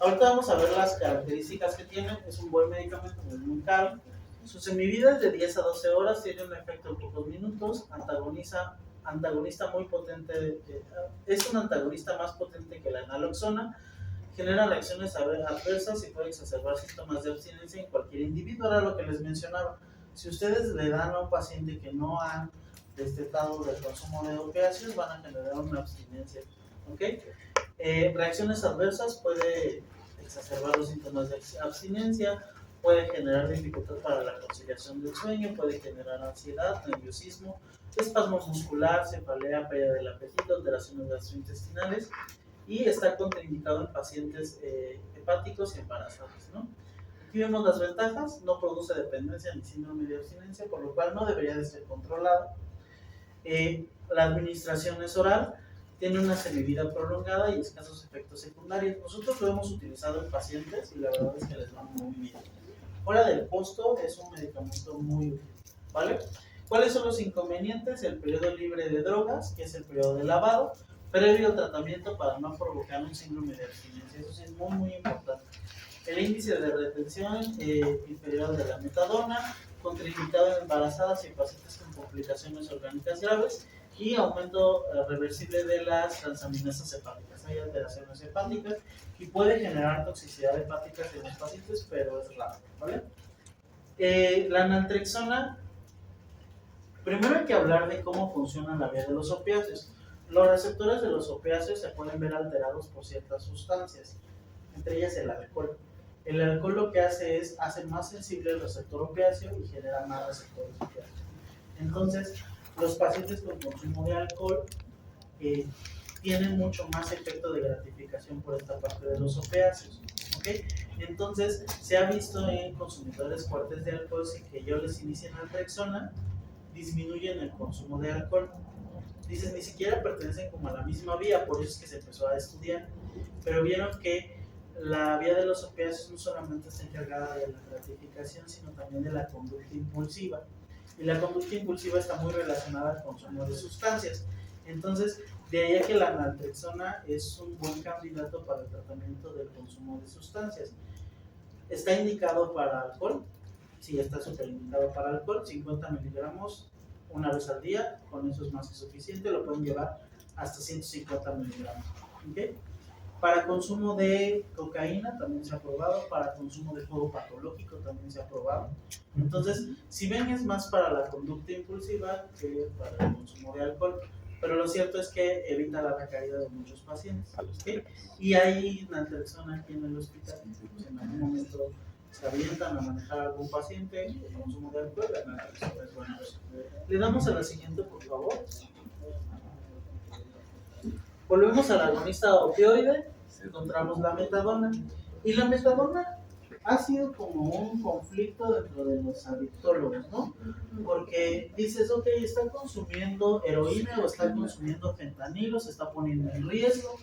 Ahorita vamos a ver las características que tiene. Es un buen medicamento, muy caro. Su semivida es de 10 a 12 horas, tiene un efecto en pocos minutos, antagonista muy potente, es un antagonista más potente que la naloxona, genera reacciones adversas y puede exacerbar síntomas de abstinencia en cualquier individuo. Era lo que les mencionaba. Si ustedes le dan a un paciente que no han destetado del consumo de opiáceos, van a generar una abstinencia, ¿ok? Reacciones adversas, puede exacerbar los síntomas de abstinencia, puede generar dificultad para la conciliación del sueño, puede generar ansiedad, nerviosismo, espasmo muscular, cefalea, pérdida del apetito, alteraciones gastrointestinales, y está contraindicado en pacientes hepáticos y embarazadas, ¿no? Aquí vemos las ventajas: no produce dependencia ni síndrome de abstinencia, por lo cual no debería de ser controlado. La administración es oral, tiene una semivida prolongada y escasos efectos secundarios. Nosotros lo hemos utilizado en pacientes y la verdad es que les va muy bien. Fuera del costo, es un medicamento muy útil, ¿vale? ¿Cuáles son los inconvenientes? El periodo libre de drogas, que es el periodo de lavado, previo al tratamiento para no provocar un síndrome de abstinencia. Eso sí es muy, muy importante. El índice de retención inferior de la metadona, contraindicado en embarazadas y pacientes con complicaciones orgánicas graves, y aumento reversible de las transaminasas hepáticas. Hay alteraciones hepáticas y puede generar toxicidad hepática en los pacientes, pero es raro, ¿vale? La naltrexona Primero hay que hablar de cómo funciona la vía de los opiáceos. Los receptores de los opiáceos se pueden ver alterados por ciertas sustancias, entre ellas el alcohol. El alcohol lo que hace más sensible el receptor opiáceo y genera más receptores opiáceos. Entonces, los pacientes con consumo de alcohol tienen mucho más efecto de gratificación por esta parte de los opiáceos. ¿Okay? Entonces, se ha visto en consumidores fuertes de alcohol, sin que yo les inicie naltrexona, disminuyen el consumo de alcohol. Dices, ni siquiera pertenecen como a la misma vía, por eso es que se empezó a estudiar. Pero vieron que la vía de los opiáceos no solamente está encargada de la gratificación, sino también de la conducta impulsiva. Y la conducta impulsiva está muy relacionada al consumo de sustancias. Entonces, de ahí a que la naltrexona es un buen candidato para el tratamiento del consumo de sustancias. ¿Está indicado para alcohol? Sí, está súper indicado para alcohol, 50 miligramos una vez al día, con eso es más que suficiente, lo pueden llevar hasta 150 miligramos. ¿Okay? Para consumo de cocaína también se ha probado, para consumo de juego patológico también se ha probado. Entonces, si ven, es más para la conducta impulsiva que para el consumo de alcohol, pero lo cierto es que evita la recaída de muchos pacientes. ¿Okay? Y hay naltrexona aquí en el hospital, pues en algún momento se avientan a manejar a algún paciente con consumo de alcohol, la naltrexona es buena opción. Le damos a la siguiente, por favor. Volvemos al agonista opioide, encontramos la metadona. Y la metadona ha sido como un conflicto dentro de los adictólogos, ¿no? Porque dices, ok, está consumiendo heroína o está consumiendo fentanilo, se está poniendo en riesgo,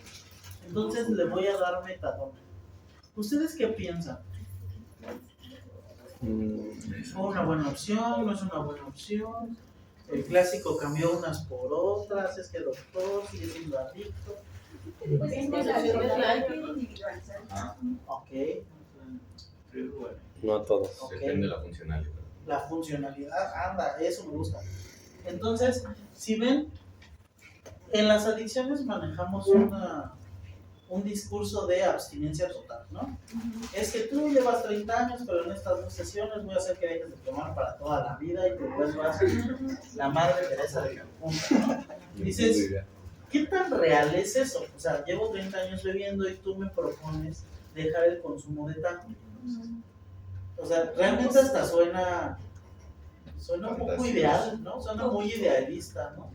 entonces le voy a dar metadona. ¿Ustedes qué piensan? ¿Es una buena opción? ¿No es una buena opción? El clásico cambió unas por otras, es que doctor sigue siendo adicto. Pues es que la vida hay que individualizar. Ok. No a todos. Ok. Depende de la funcionalidad. La funcionalidad, anda, eso me gusta. Entonces, si ven, en las adicciones manejamos un discurso de abstinencia total, ¿no? Es que tú llevas 30 años, pero en estas 2 sesiones voy a hacer que dejes de tomar para toda la vida y te vuelvas la madre Teresa de Calcuta, ¿no? Dices, ¿qué tan real es eso? O sea, llevo 30 años bebiendo y tú me propones dejar el consumo de tabaco. O sea, realmente hasta suena un poco ideal, ¿no? Suena muy idealista, ¿no?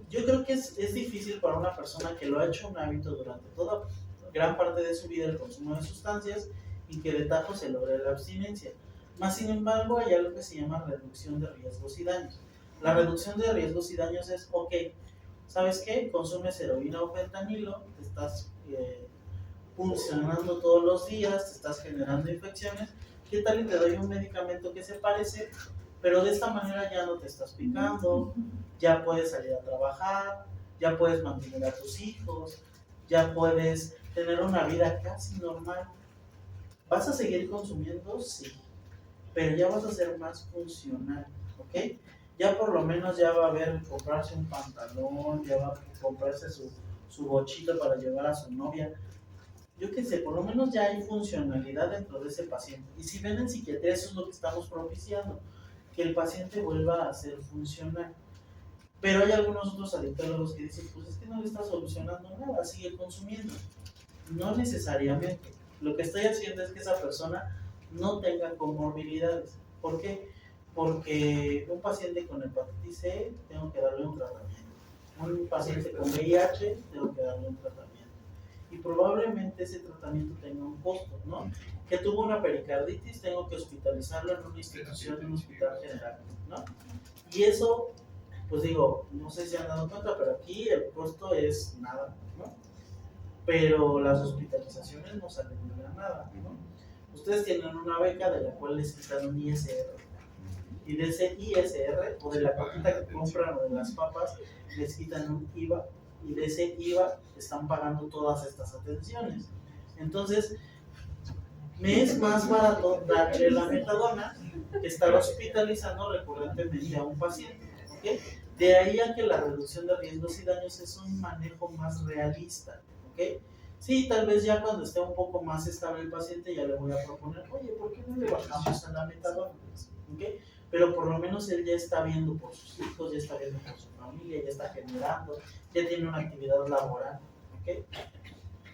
Yo creo que es difícil para una persona que lo ha hecho un hábito durante toda gran parte de su vida el consumo de sustancias y que de tajo se logre la abstinencia. Más sin embargo, hay algo que se llama reducción de riesgos y daños. La reducción de riesgos y daños es, ok, ¿sabes qué? Consumes heroína o fentanilo, te estás funcionando todos los días, te estás generando infecciones, ¿qué tal y te doy un medicamento que se parece, pero de esta manera ya no te estás picando, ya puedes salir a trabajar, ya puedes mantener a tus hijos, ya puedes tener una vida casi normal? ¿Vas a seguir consumiendo? Sí, pero ya vas a ser más funcional, ¿ok? Ya por lo menos ya va a haber comprarse un pantalón, ya va a comprarse su bochito para llevar a su novia. Yo qué sé, por lo menos ya hay funcionalidad dentro de ese paciente. Y si ven en psiquiatría, eso es lo que estamos propiciando, que el paciente vuelva a ser funcional. Pero hay algunos otros adictólogos que dicen, pues es que no le está solucionando nada, sigue consumiendo. No necesariamente. Lo que estoy haciendo es que esa persona no tenga comorbilidades. ¿Por qué? Porque un paciente con hepatitis C, tengo que darle un tratamiento. Un paciente con VIH, tengo que darle un tratamiento. Y probablemente ese tratamiento tenga un costo, ¿no? Que tuvo una pericarditis, tengo que hospitalizarlo en una institución, en un hospital general, ¿no? Y eso, pues digo, no sé si se han dado cuenta, pero aquí el costo es nada, ¿no? Pero las hospitalizaciones no salen de nada, ¿no? Ustedes tienen una beca de la cual les quitan un ISR. Y de ese ISR, o de la cajita que compran, o de las papas, les quitan un IVA. Y de ese IVA están pagando todas estas atenciones. Entonces, me es más barato darle la metadona que estar hospitalizando recurrentemente a un paciente, ¿ok? De ahí a que la reducción de riesgos y daños es un manejo más realista, ¿ok? Sí, tal vez ya cuando esté un poco más estable el paciente ya le voy a proponer, oye, ¿por qué no le bajamos a la metadona? ¿Ok? pero por lo menos él ya está viendo por sus hijos, ya está viendo por su familia, ya está generando, ya tiene una actividad laboral, ¿ok?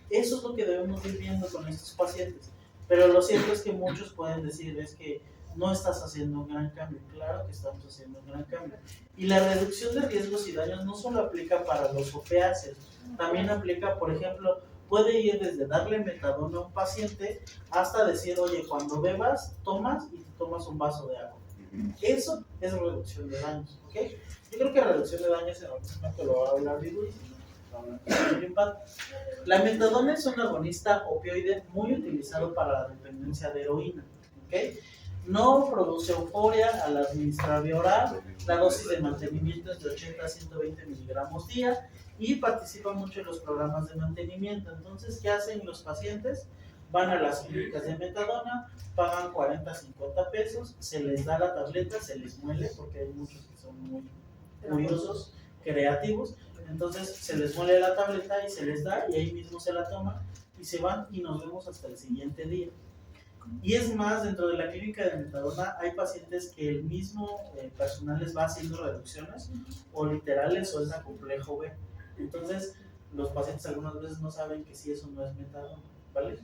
Eso es lo que debemos ir viendo con estos pacientes. Pero lo cierto es que muchos pueden decir es que no estás haciendo un gran cambio. Claro que estamos haciendo un gran cambio. Y la reducción de riesgos y daños no solo aplica para los opiáceos, también aplica, por ejemplo, puede ir desde darle metadona a un paciente hasta decir, oye, cuando bebas, tomas y te tomas un vaso de agua. Eso es reducción de daños, ¿ok? Yo creo que reducción de daños en algún momento lo va a hablar Vigo y si no, la metadona es un agonista opioide muy utilizado para la dependencia de heroína, ¿ok? No produce euforia al administrar vía oral, la dosis de mantenimiento es de 80 a 120 miligramos día y participa mucho en los programas de mantenimiento. Entonces, ¿qué hacen los pacientes? Van a las clínicas de metadona, pagan 40, 50 pesos, se les da la tableta, se les muele, porque hay muchos que son muy curiosos, creativos. Entonces se les muele la tableta y se les da y ahí mismo se la toman y se van y nos vemos hasta el siguiente día. Y es más, dentro de la clínica de metadona hay pacientes que el mismo personal les va haciendo reducciones o literal les suelta complejo B. Entonces los pacientes algunas veces no saben que si eso no es metadona, ¿vale?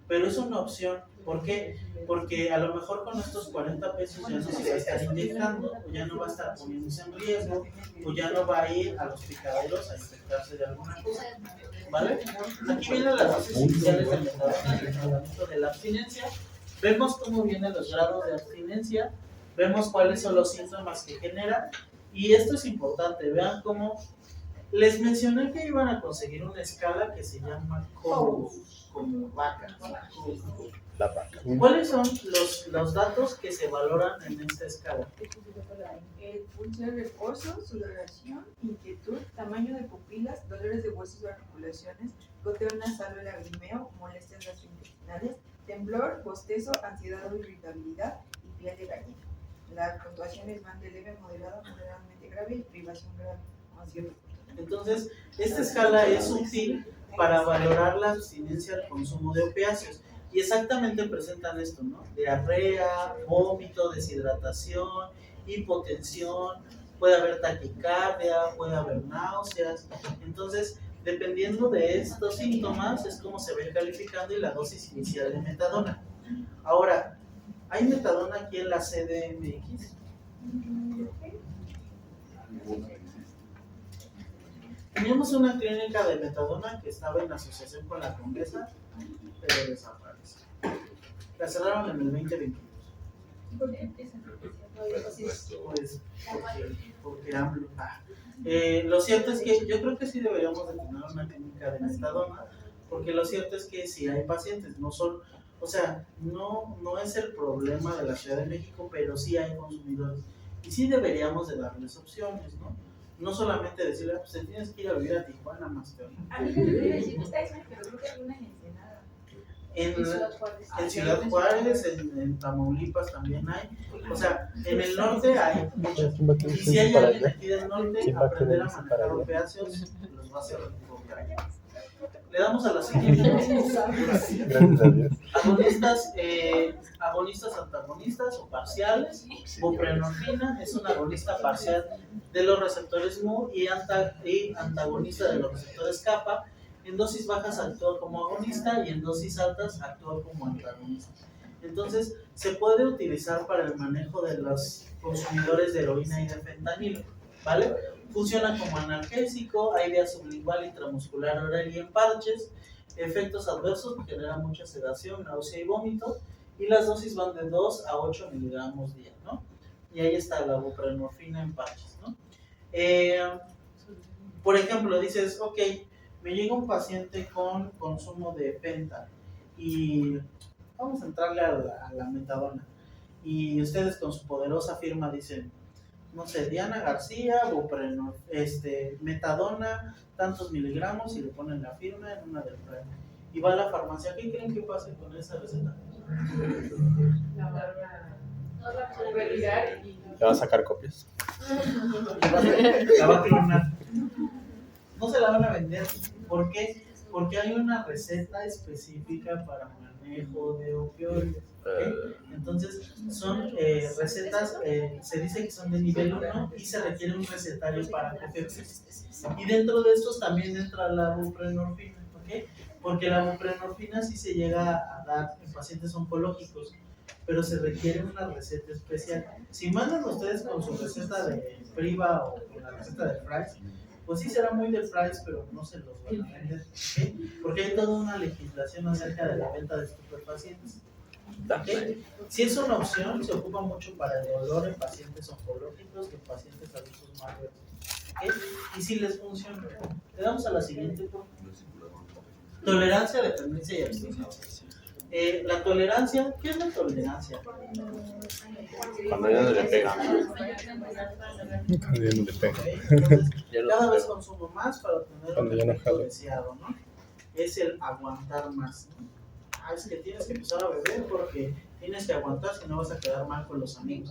Pero es una opción. ¿Por qué? Porque a lo mejor con estos 40 pesos ya no se va a estar inyectando, o ya no va a estar poniéndose en riesgo, o ya no va a ir a los picaderos a infectarse de alguna cosa, ¿vale? Aquí vienen las dosis iniciales de metadona, el tratamiento de la abstinencia. Vemos cómo vienen los grados de abstinencia, vemos cuáles son los síntomas que genera, y esto es importante. Vean cómo les mencioné que iban a conseguir una escala que se llama como vaca. ¿Cuáles son los datos que se valoran en esta escala? El pulso de reposo, sudoración, inquietud, tamaño de pupilas, dolores de huesos o articulaciones, goteo nasal o lagrimeo, molestias gastrointestinales, temblor, bostezo, ansiedad o irritabilidad y piel de gallina. Las puntuaciones van de leve, moderada, moderadamente grave y privación grave. Entonces, esta escala es útil para valorar la abstinencia al consumo de opiáceos. Y exactamente presentan esto, ¿no? Diarrea, vómito, deshidratación, hipotensión, puede haber taquicardia, puede haber náuseas. Entonces, dependiendo de estos síntomas, es como se ve calificando y la dosis inicial de metadona. Ahora, ¿hay metadona aquí en la CDMX? Teníamos una clínica de metadona que estaba en asociación con la Condesa, pero desapareció. La cerraron en el 2022. Pues porque AMLO. Lo cierto es que yo creo que sí deberíamos de tener una clínica de metadona, porque lo cierto es que si hay pacientes, no son, o sea, no es el problema de la Ciudad de México, pero sí hay consumidores. Y sí deberíamos de darles opciones, ¿no? No solamente decirle, pues te tienes que ir a vivir a Tijuana más peor. A mí me gustaría decir, ustedes me creo que hay una en Ensenada. En Ciudad Juárez, en Tamaulipas también hay. O sea, en el norte hay muchas. Y si hay alguien aquí del norte, aprender a manejar opiáceos los va a hacer allá. Le damos a la siguiente. Gracias a Dios. Agonistas antagonistas o parciales. Buprenorfina es un agonista parcial de los receptores Mu y antagonista de los receptores kappa. En dosis bajas actúa como agonista y en dosis altas actúa como antagonista. Entonces, se puede utilizar para el manejo de los consumidores de heroína y de fentanilo, ¿vale? Funciona como analgésico, hay vía sublingual, intramuscular, oral y en parches. Efectos adversos, genera mucha sedación, náusea y vómito. Y las dosis van de 2 a 8 miligramos día, ¿no? Y ahí está la buprenorfina en parches, ¿no? Por ejemplo, dices, ok, me llega un paciente con consumo de penta y vamos a entrarle a la metadona. Y ustedes con su poderosa firma dicen, no sé, Diana García, metadona, tantos miligramos, y le ponen la firma en una del plan. Y va a la farmacia. ¿Qué creen que pase con esa receta? ¿Te va a sacar copias? La va a clonar. No se la van a vender. ¿Por qué? Porque hay una receta específica para manejo de opioides. ¿Ok? Entonces, son recetas, se dice que son de nivel 1 y se requiere un recetario para copiarse. Y dentro de estos también entra la buprenorfina, ¿ok? Porque la buprenorfina sí se llega a dar en pacientes oncológicos, pero se requiere una receta especial. Si mandan ustedes con su receta de Priva o con la receta de Fries, pues sí será muy de Fries, pero no se los van a vender, ¿ok? Porque hay toda una legislación acerca de la venta de estupefacientes. ¿Okay? Si es una opción, se ocupa mucho para el dolor en pacientes oncológicos y en pacientes adultos mayores. ¿Okay? Y si les funciona, le damos a la siguiente. Tolerancia, dependencia y abstinencia. La tolerancia, ¿qué es la tolerancia? Cuando ya no le pega. Cuando ya no le pega. ¿Okay? Entonces, cada vez consumo más para obtener Cuando el ya no efecto jala. deseado, ¿no? Es el aguantar más, ¿no? Es que tienes que empezar a beber porque tienes que aguantar si no vas a quedar mal con los amigos.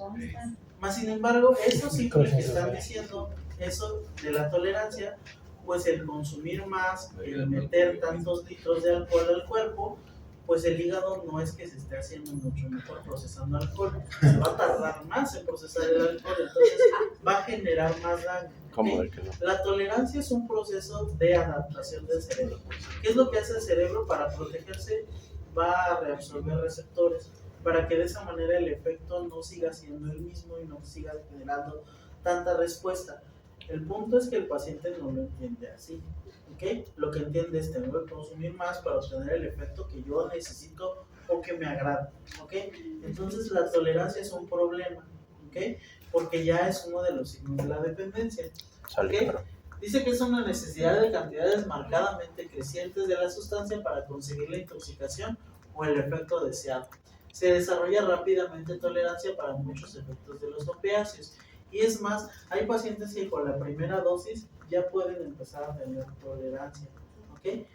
Más sin embargo, esos cifras que están diciendo, eso de la tolerancia, pues el consumir más, el meter tantos litros de alcohol al cuerpo, pues el hígado no es que se esté haciendo mucho mejor procesando alcohol, se va a tardar más en procesar el alcohol, entonces va a generar más daño. ¿Cómo ¿Okay? de que no? La tolerancia es un proceso de adaptación del cerebro. ¿Qué es lo que hace el cerebro para protegerse? Va a reabsorber receptores para que de esa manera el efecto no siga siendo el mismo y no siga generando tanta respuesta. El punto es que el paciente no lo entiende así, ¿ok? Lo que entiende es tengo que consumir más para obtener el efecto que yo necesito o que me agrada, ¿ok? Entonces la tolerancia es un problema, ¿ok? Porque ya es uno de los signos de la dependencia, ¿ok? Dice que es una necesidad de cantidades marcadamente crecientes de la sustancia para conseguir la intoxicación o el efecto deseado. Se desarrolla rápidamente tolerancia para muchos efectos de los opiáceos. Y es más, hay pacientes que con la primera dosis ya pueden empezar a tener tolerancia. ¿Ok?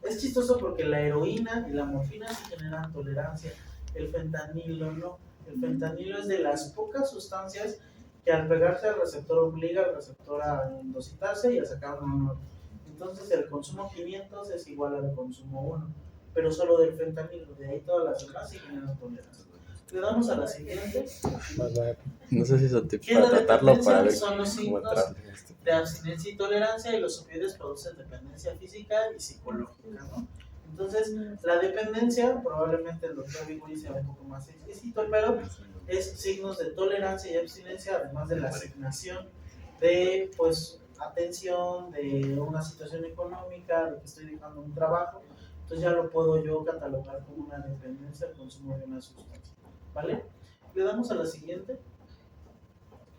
Es chistoso porque la heroína y la morfina sí generan tolerancia. El fentanilo no. El fentanilo es de las pocas sustancias que al pegarse al receptor obliga al receptor a endocitarse y a sacar una nueva. Entonces el consumo 500 es igual al consumo 1, pero solo del fentanilo, de ahí todas las demás sí generan tolerancia. Le damos a la siguiente. No sé si son tips ¿Qué es para la tratarlo dependencia? para ver Son los cómo signos entrarle a esto. de abstinencia y tolerancia, y los opioides producen dependencia física y psicológica, ¿no? Entonces, la dependencia, probablemente el doctor Viguri sea un poco más exquisito, pero es signos de tolerancia y abstinencia, además de la asignación de, pues, atención, de una situación económica, de que estoy dejando un trabajo. Entonces ya lo puedo yo catalogar como una dependencia al consumo de una sustancia, ¿vale? Le damos a la siguiente.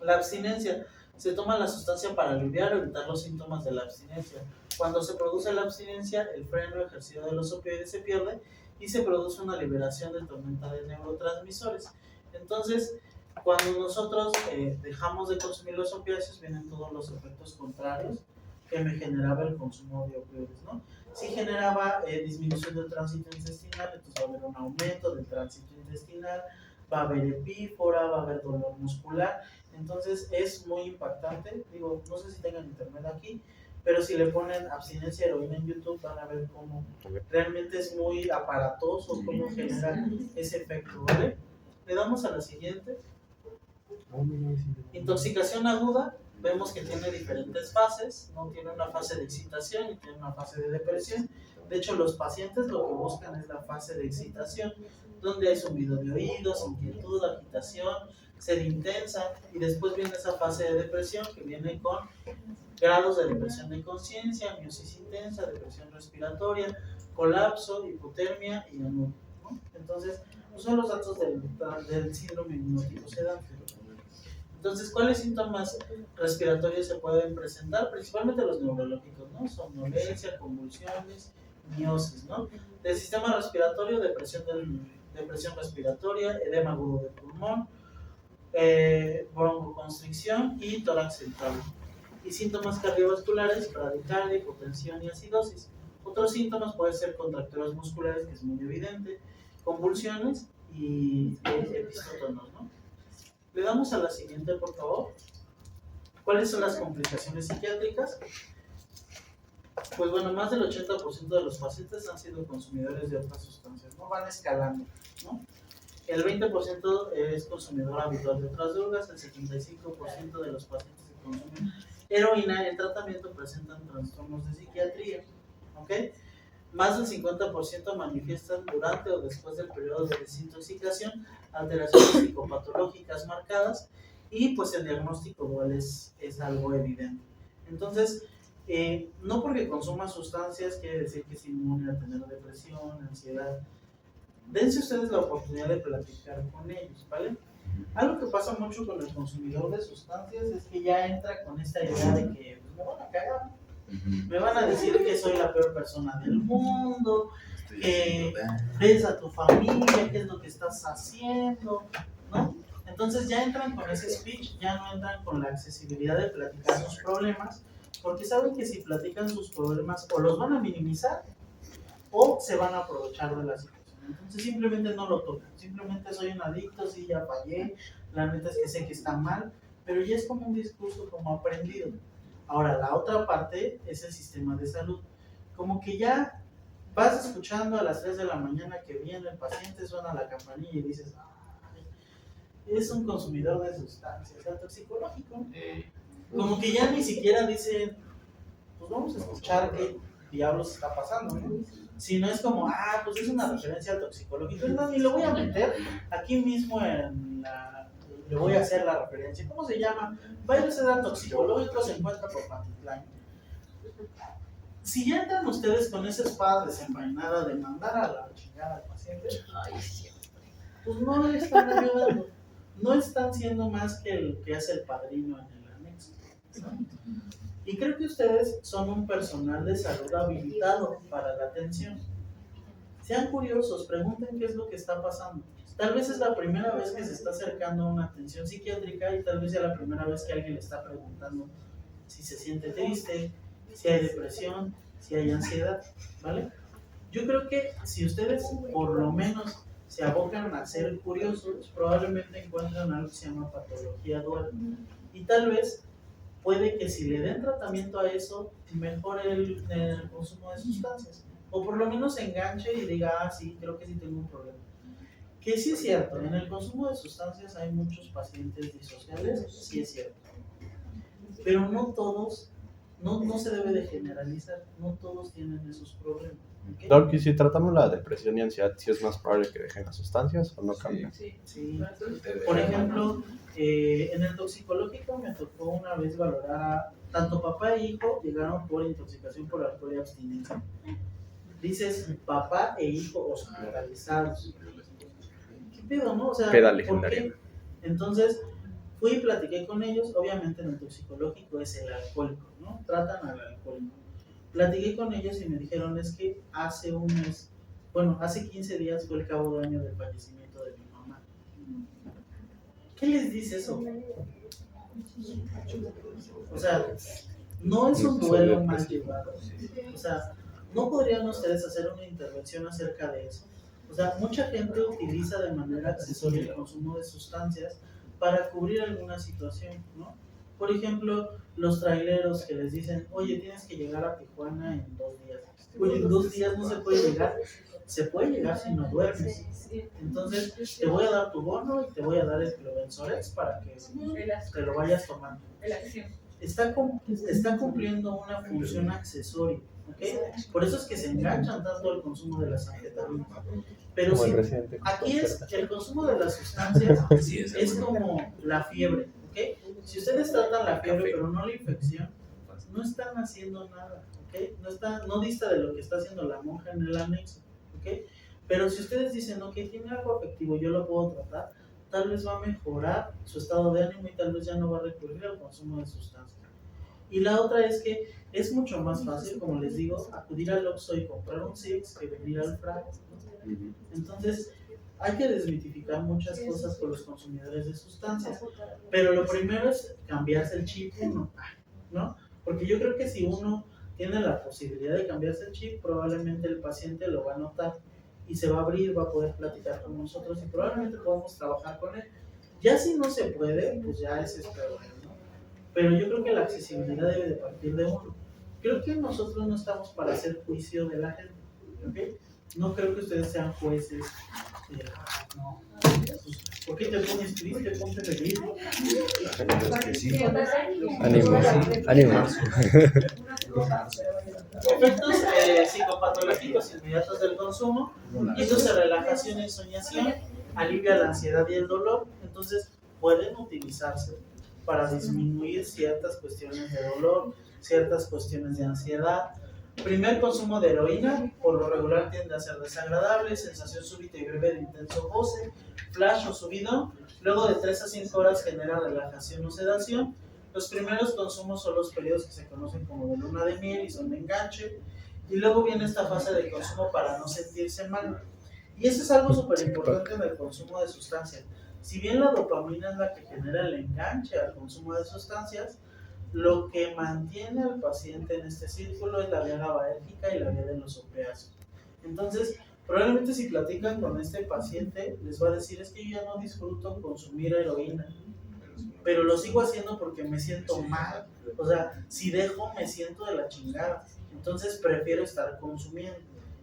La abstinencia. Se toma la sustancia para aliviar o evitar los síntomas de la abstinencia. Cuando se produce la abstinencia, el freno ejercido de los opioides se pierde y se produce una liberación de tormenta de neurotransmisores. Entonces, cuando nosotros dejamos de consumir los opiáceos, vienen todos los efectos contrarios que me generaba el consumo de opioides, ¿no? Si generaba disminución del tránsito intestinal, entonces va a haber un aumento del tránsito intestinal, va a haber epífora, va a haber dolor muscular. Entonces es muy impactante. Digo, no sé si tengan internet aquí, pero si le ponen abstinencia heroína en YouTube van a ver cómo realmente es muy aparatoso cómo genera ese efecto, ¿vale? Le damos a la siguiente. Intoxicación aguda. Vemos que tiene diferentes fases, no tiene una fase de excitación y tiene una fase de depresión. De hecho, los pacientes lo que buscan es la fase de excitación, donde hay zumbido de oídos, inquietud, agitación, sed intensa, y después viene esa fase de depresión que viene con grados de depresión de conciencia, miosis intensa, depresión respiratoria, colapso, hipotermia y anuria, ¿no? Entonces, pues son los datos del síndrome hipnótico sedante. Entonces, ¿cuáles síntomas respiratorios se pueden presentar? Principalmente los neurológicos, ¿no? Somnolencia, convulsiones, miosis, ¿no? Del sistema respiratorio, depresión respiratoria, edema agudo del pulmón, broncoconstricción y tórax central. Y síntomas cardiovasculares, bradicardia, hipotensión y acidosis. Otros síntomas pueden ser contracturas musculares, que es muy evidente, convulsiones y epistótonos, ¿no? Le damos a la siguiente, por favor. ¿Cuáles son las complicaciones psiquiátricas? Pues bueno, más del 80% de los pacientes han sido consumidores de otras sustancias, ¿no? Van escalando, ¿no? El 20% es consumidor habitual de otras drogas, el 75% de los pacientes que consumen heroína en tratamiento presentan trastornos de psiquiatría, ¿ok? Más del 50% manifiestan durante o después del periodo de desintoxicación alteraciones psicopatológicas marcadas y pues el diagnóstico igual es algo evidente. Entonces, no porque consuma sustancias quiere decir que es inmune a tener depresión, ansiedad. Dense ustedes la oportunidad de platicar con ellos, ¿vale? Algo que pasa mucho con el consumidor de sustancias es que ya entra con esta idea de que pues, me van a cagar, me van a decir que soy la peor persona del mundo, que ves a tu familia, qué es lo que estás haciendo, ¿no? Entonces ya entran con ese speech, ya no entran con la accesibilidad de platicar sus problemas, porque saben que si platican sus problemas o los van a minimizar o se van a aprovechar de la situación. Entonces simplemente no lo tocan, simplemente soy un adicto, sí, ya fallé, la neta es que sé que está mal, pero ya es como un discurso como aprendido. Ahora, la otra parte es el sistema de salud. Como que ya vas escuchando a las 3 de la mañana que viene el paciente, suena la campanilla y dices, ay, es un consumidor de sustancias, es toxicológico. Como que ya ni siquiera dicen, pues vamos a escuchar qué diablos está pasando, ¿no? Si no es como, pues es una referencia al toxicológico, no, ni lo voy a meter aquí mismo le voy a hacer la referencia. ¿Cómo se llama? Vaya a ser toxicológico, se encuentra por Pantitlán. Si ya entran ustedes con esa espada desenvainada de mandar a la chingada al paciente, pues no le están ayudando. No están siendo más que el que hace el padrino en el anexo, ¿no? Y creo que ustedes son un personal de salud habilitado para la atención. Sean curiosos, pregunten qué es lo que está pasando. Tal vez es la primera vez que se está acercando a una atención psiquiátrica y tal vez sea la primera vez que alguien le está preguntando si se siente triste, si hay depresión, si hay ansiedad, ¿vale? Yo creo que si ustedes por lo menos se abocan a ser curiosos, probablemente encuentren algo que se llama patología dual. Y tal vez puede que si le den tratamiento a eso, mejore el consumo de sustancias. O por lo menos se enganche y diga, sí, creo que sí tengo un problema. Que sí es cierto, en el consumo de sustancias hay muchos pacientes disociales, sí es cierto. Pero no todos, no se debe de generalizar, no todos tienen esos problemas. ¿Okay? Doc, y si tratamos la depresión y ansiedad, ¿sí es más probable que dejen las sustancias o no cambia? Sí. Por ejemplo, en el toxicológico me tocó una vez valorar a tanto papá e hijo llegaron por intoxicación por alcohol y abstinencia. Dices papá e hijo hospitalizados. ¿Qué pedo, no? O sea, Peda ¿por legendaria. qué? Entonces, fui y platiqué con ellos. Obviamente en el toxicológico es el alcohólico, ¿no? Tratan al alcohólico. Platiqué con ellos y me dijeron, es que hace un mes, bueno, hace 15 días fue el cabo de año del fallecimiento de mi mamá. ¿Qué les dice eso? O sea, no es un duelo mal llevado. O sea, ¿no podrían ustedes hacer una intervención acerca de eso? O sea, mucha gente utiliza de manera accesoria el consumo de sustancias para cubrir alguna situación, ¿no? Por ejemplo, los traileros que les dicen, oye, tienes que llegar a Tijuana en 2 días. Oye, en 2 días no se puede llegar. Se puede llegar si no duermes. Entonces, te voy a dar tu bono y te voy a dar el Clovensorex para que te lo vayas tomando. Está cumpliendo una función accesoria, ¿ok? Por eso es que se enganchan tanto al consumo de las anfetaminas. Pero sí, aquí es el consumo de las sustancias es como la fiebre, ¿ok? Si ustedes tratan la fiebre pero no la infección, no están haciendo nada, ¿ok? No dista de lo que está haciendo la monja en el anexo, ¿ok? Pero si ustedes dicen, ok, tiene algo afectivo, yo lo puedo tratar, tal vez va a mejorar su estado de ánimo y tal vez ya no va a recurrir al consumo de sustancias. Y la otra es que es mucho más fácil, como les digo, acudir al Oxxo y comprar un Six que venir al Frac, ¿no? Entonces, hay que desmitificar muchas cosas con los consumidores de sustancias. Pero lo primero es cambiarse el chip uno, ¿no? Porque yo creo que si uno tiene la posibilidad de cambiarse el chip, probablemente el paciente lo va a notar y se va a abrir, va a poder platicar con nosotros y probablemente podamos trabajar con él. Ya si no se puede, pues ya es peor, ¿no? Pero yo creo que la accesibilidad debe de partir de uno. Creo que nosotros no estamos para hacer juicio de la gente, ¿ok? No creo que ustedes sean jueces. No. ¿Por qué te pones triste? Ponte feliz. Ánimo, ánimo. Efectos psicopatológicos inmediatos del consumo. Induce relajación y ensoñación, alivia la ansiedad y el dolor. Entonces pueden utilizarse para disminuir ciertas cuestiones de dolor, ciertas cuestiones de ansiedad. Primer consumo de heroína, por lo regular tiende a ser desagradable, sensación súbita y breve de intenso goce, flash o subidón. Luego de 3 a 5 horas genera relajación o sedación. Los primeros consumos son los periodos que se conocen como de luna de miel y son de enganche. Y luego viene esta fase de consumo para no sentirse mal. Y eso es algo súper importante en el consumo de sustancias. Si bien la dopamina es la que genera el enganche al consumo de sustancias, lo que mantiene al paciente en este círculo es la vía GABAérgica y la vía de los opiáceos. Entonces, probablemente si platican con este paciente, les va a decir, es que yo ya no disfruto consumir heroína, pero lo sigo haciendo porque me siento mal. O sea, si dejo, me siento de la chingada. Entonces, prefiero estar consumiendo.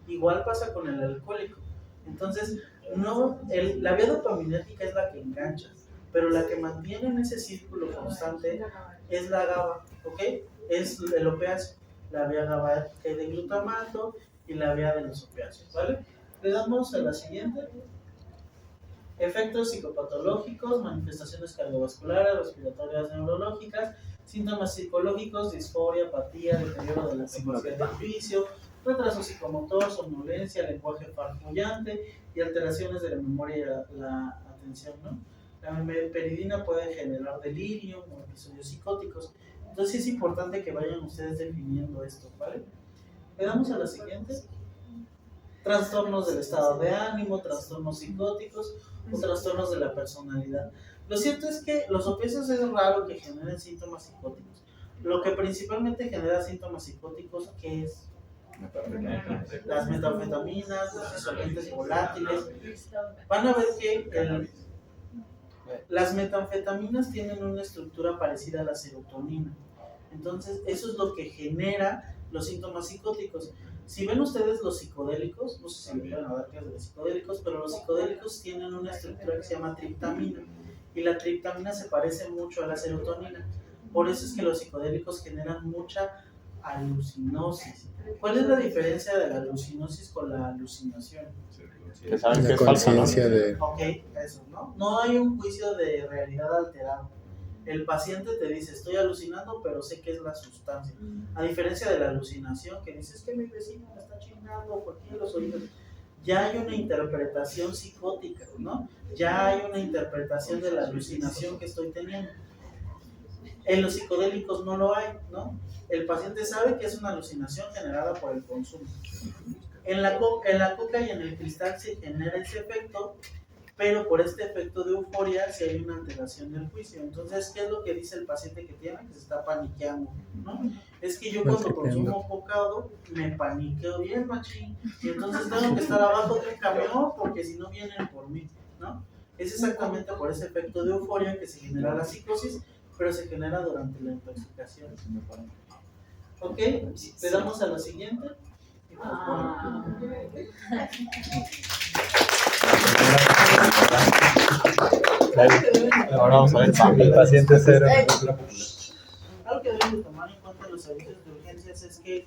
Igual pasa con el alcohólico. Entonces, la vía dopaminérgica es la que engancha, pero la que mantiene en ese círculo constante es la GABA, ¿ok? Es el opiáceo, la vía GABAérgica y de glutamato y la vía de los opiáceos, ¿vale? Le damos a la siguiente. Efectos psicopatológicos, manifestaciones cardiovasculares, respiratorias, neurológicas, síntomas psicológicos, disforia, apatía, deterioro de la capacidad de juicio, retraso psicomotor, somnolencia, lenguaje farfullante y alteraciones de la memoria y la atención, ¿no? La meperidina puede generar delirio o episodios psicóticos. Entonces es importante que vayan ustedes definiendo esto, ¿vale? Le damos a la siguiente. Trastornos del estado de ánimo, trastornos psicóticos o trastornos de la personalidad. Lo cierto es que los opiáceos es raro que generen síntomas psicóticos. Lo que principalmente genera síntomas psicóticos, ¿qué es? Las metanfetaminas, los disolventes volátiles. Van a ver que las metanfetaminas tienen una estructura parecida a la serotonina. Entonces, eso es lo que genera los síntomas psicóticos. Si ven ustedes los psicodélicos, no sé si me van a dar clases de psicodélicos, pero los psicodélicos tienen una estructura que se llama triptamina. Y la triptamina se parece mucho a la serotonina. Por eso es que los psicodélicos generan mucha alucinosis. ¿Cuál es la diferencia de la alucinosis con la alucinación? Que saben que La es falsa, ¿no? conciencia de... Ok, eso, ¿no? No hay un juicio de realidad alterado. El paciente te dice, estoy alucinando, pero sé que es la sustancia. A diferencia de la alucinación, que dices que mi vecino me está chingando, ¿por qué los oídos? Ya hay una interpretación psicótica, ¿no? Ya hay una interpretación de la alucinación que estoy teniendo. En los psicodélicos no lo hay, ¿no? El paciente sabe que es una alucinación generada por el consumo. En la coca y en el cristal se genera ese efecto, pero por este efecto de euforia sí hay una alteración del juicio. Entonces, ¿qué es lo que dice el paciente que tiene? Que se está paniqueando, ¿no? Es que yo cuando consumo cocado me paniqueo bien, machín, y entonces tengo que estar abajo de un camión porque si no vienen por mí, ¿no? Es exactamente por ese efecto de euforia que se genera la psicosis, pero se genera durante la intoxicación. ¿Ok? Le damos a la siguiente. Ahora vamos a ver El paciente cero. Algo que deben de tomar en cuenta en los servicios de urgencias es que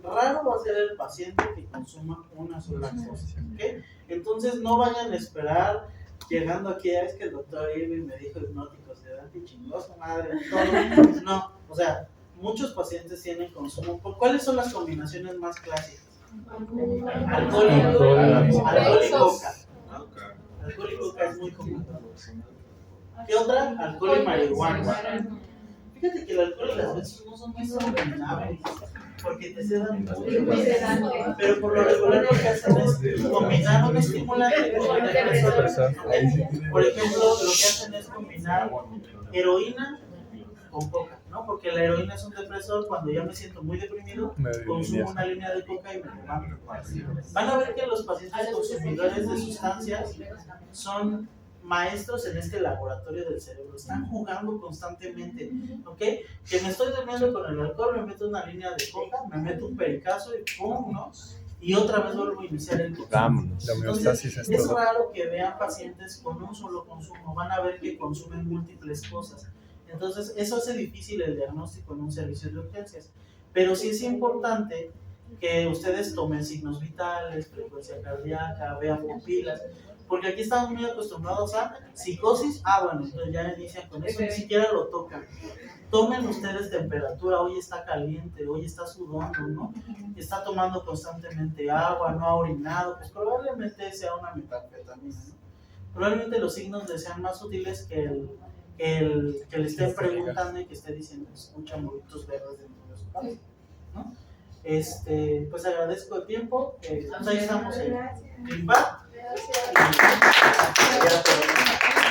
raro va a ser el paciente que consuma una sola cosa, ¿ok? Entonces no vayan a esperar llegando aquí, es que el doctor Irving me dijo hipnótico, sedante y chingoso, madre, todo. No, o sea, muchos pacientes tienen consumo. ¿Cuáles son las combinaciones más clásicas? Alcohol y coca, ¿no? Alcohol y coca es muy común. ¿Qué otra? Alcohol y marihuana. Fíjate que el alcohol y las besos no son muy recomendables porque te sedan mucho. Pero por lo regular lo que hacen es combinar un estimulante con un depresor. Por ejemplo, lo que hacen es combinar heroína con coca, ¿no? Porque la heroína es un depresor. Cuando ya me siento muy deprimido, consumo una línea de coca y me levanto. Van a ver que los pacientes consumidores de sustancias son maestros en este laboratorio del cerebro, están jugando constantemente, ¿ok? Que me estoy durmiendo con el alcohol, me meto una línea de coca, me meto un pericazo y ¡pum!, ¿no? Y otra vez vuelvo a iniciar el consumo. Vámonos. La homeostasis es Es todo. raro que vean pacientes con un solo consumo, van a ver que consumen múltiples cosas. Entonces, eso hace difícil el diagnóstico en un servicio de urgencias. Pero sí es importante que ustedes tomen signos vitales, frecuencia cardíaca, vean pupilas, porque aquí estamos muy acostumbrados a psicosis. Bueno, entonces ya inician con eso, ni siquiera lo tocan. Tomen ustedes temperatura, hoy está caliente, hoy está sudando, ¿no? Está tomando constantemente agua, no ha orinado, pues probablemente sea una metanfetamina, ¿no? Probablemente los signos sean más útiles que le estén preguntando y que esté diciendo, escucha movitos verdes dentro de su cabeza, ¿no? Pues agradezco el tiempo, pues ahí estamos en Limba. Gracias. Gracias.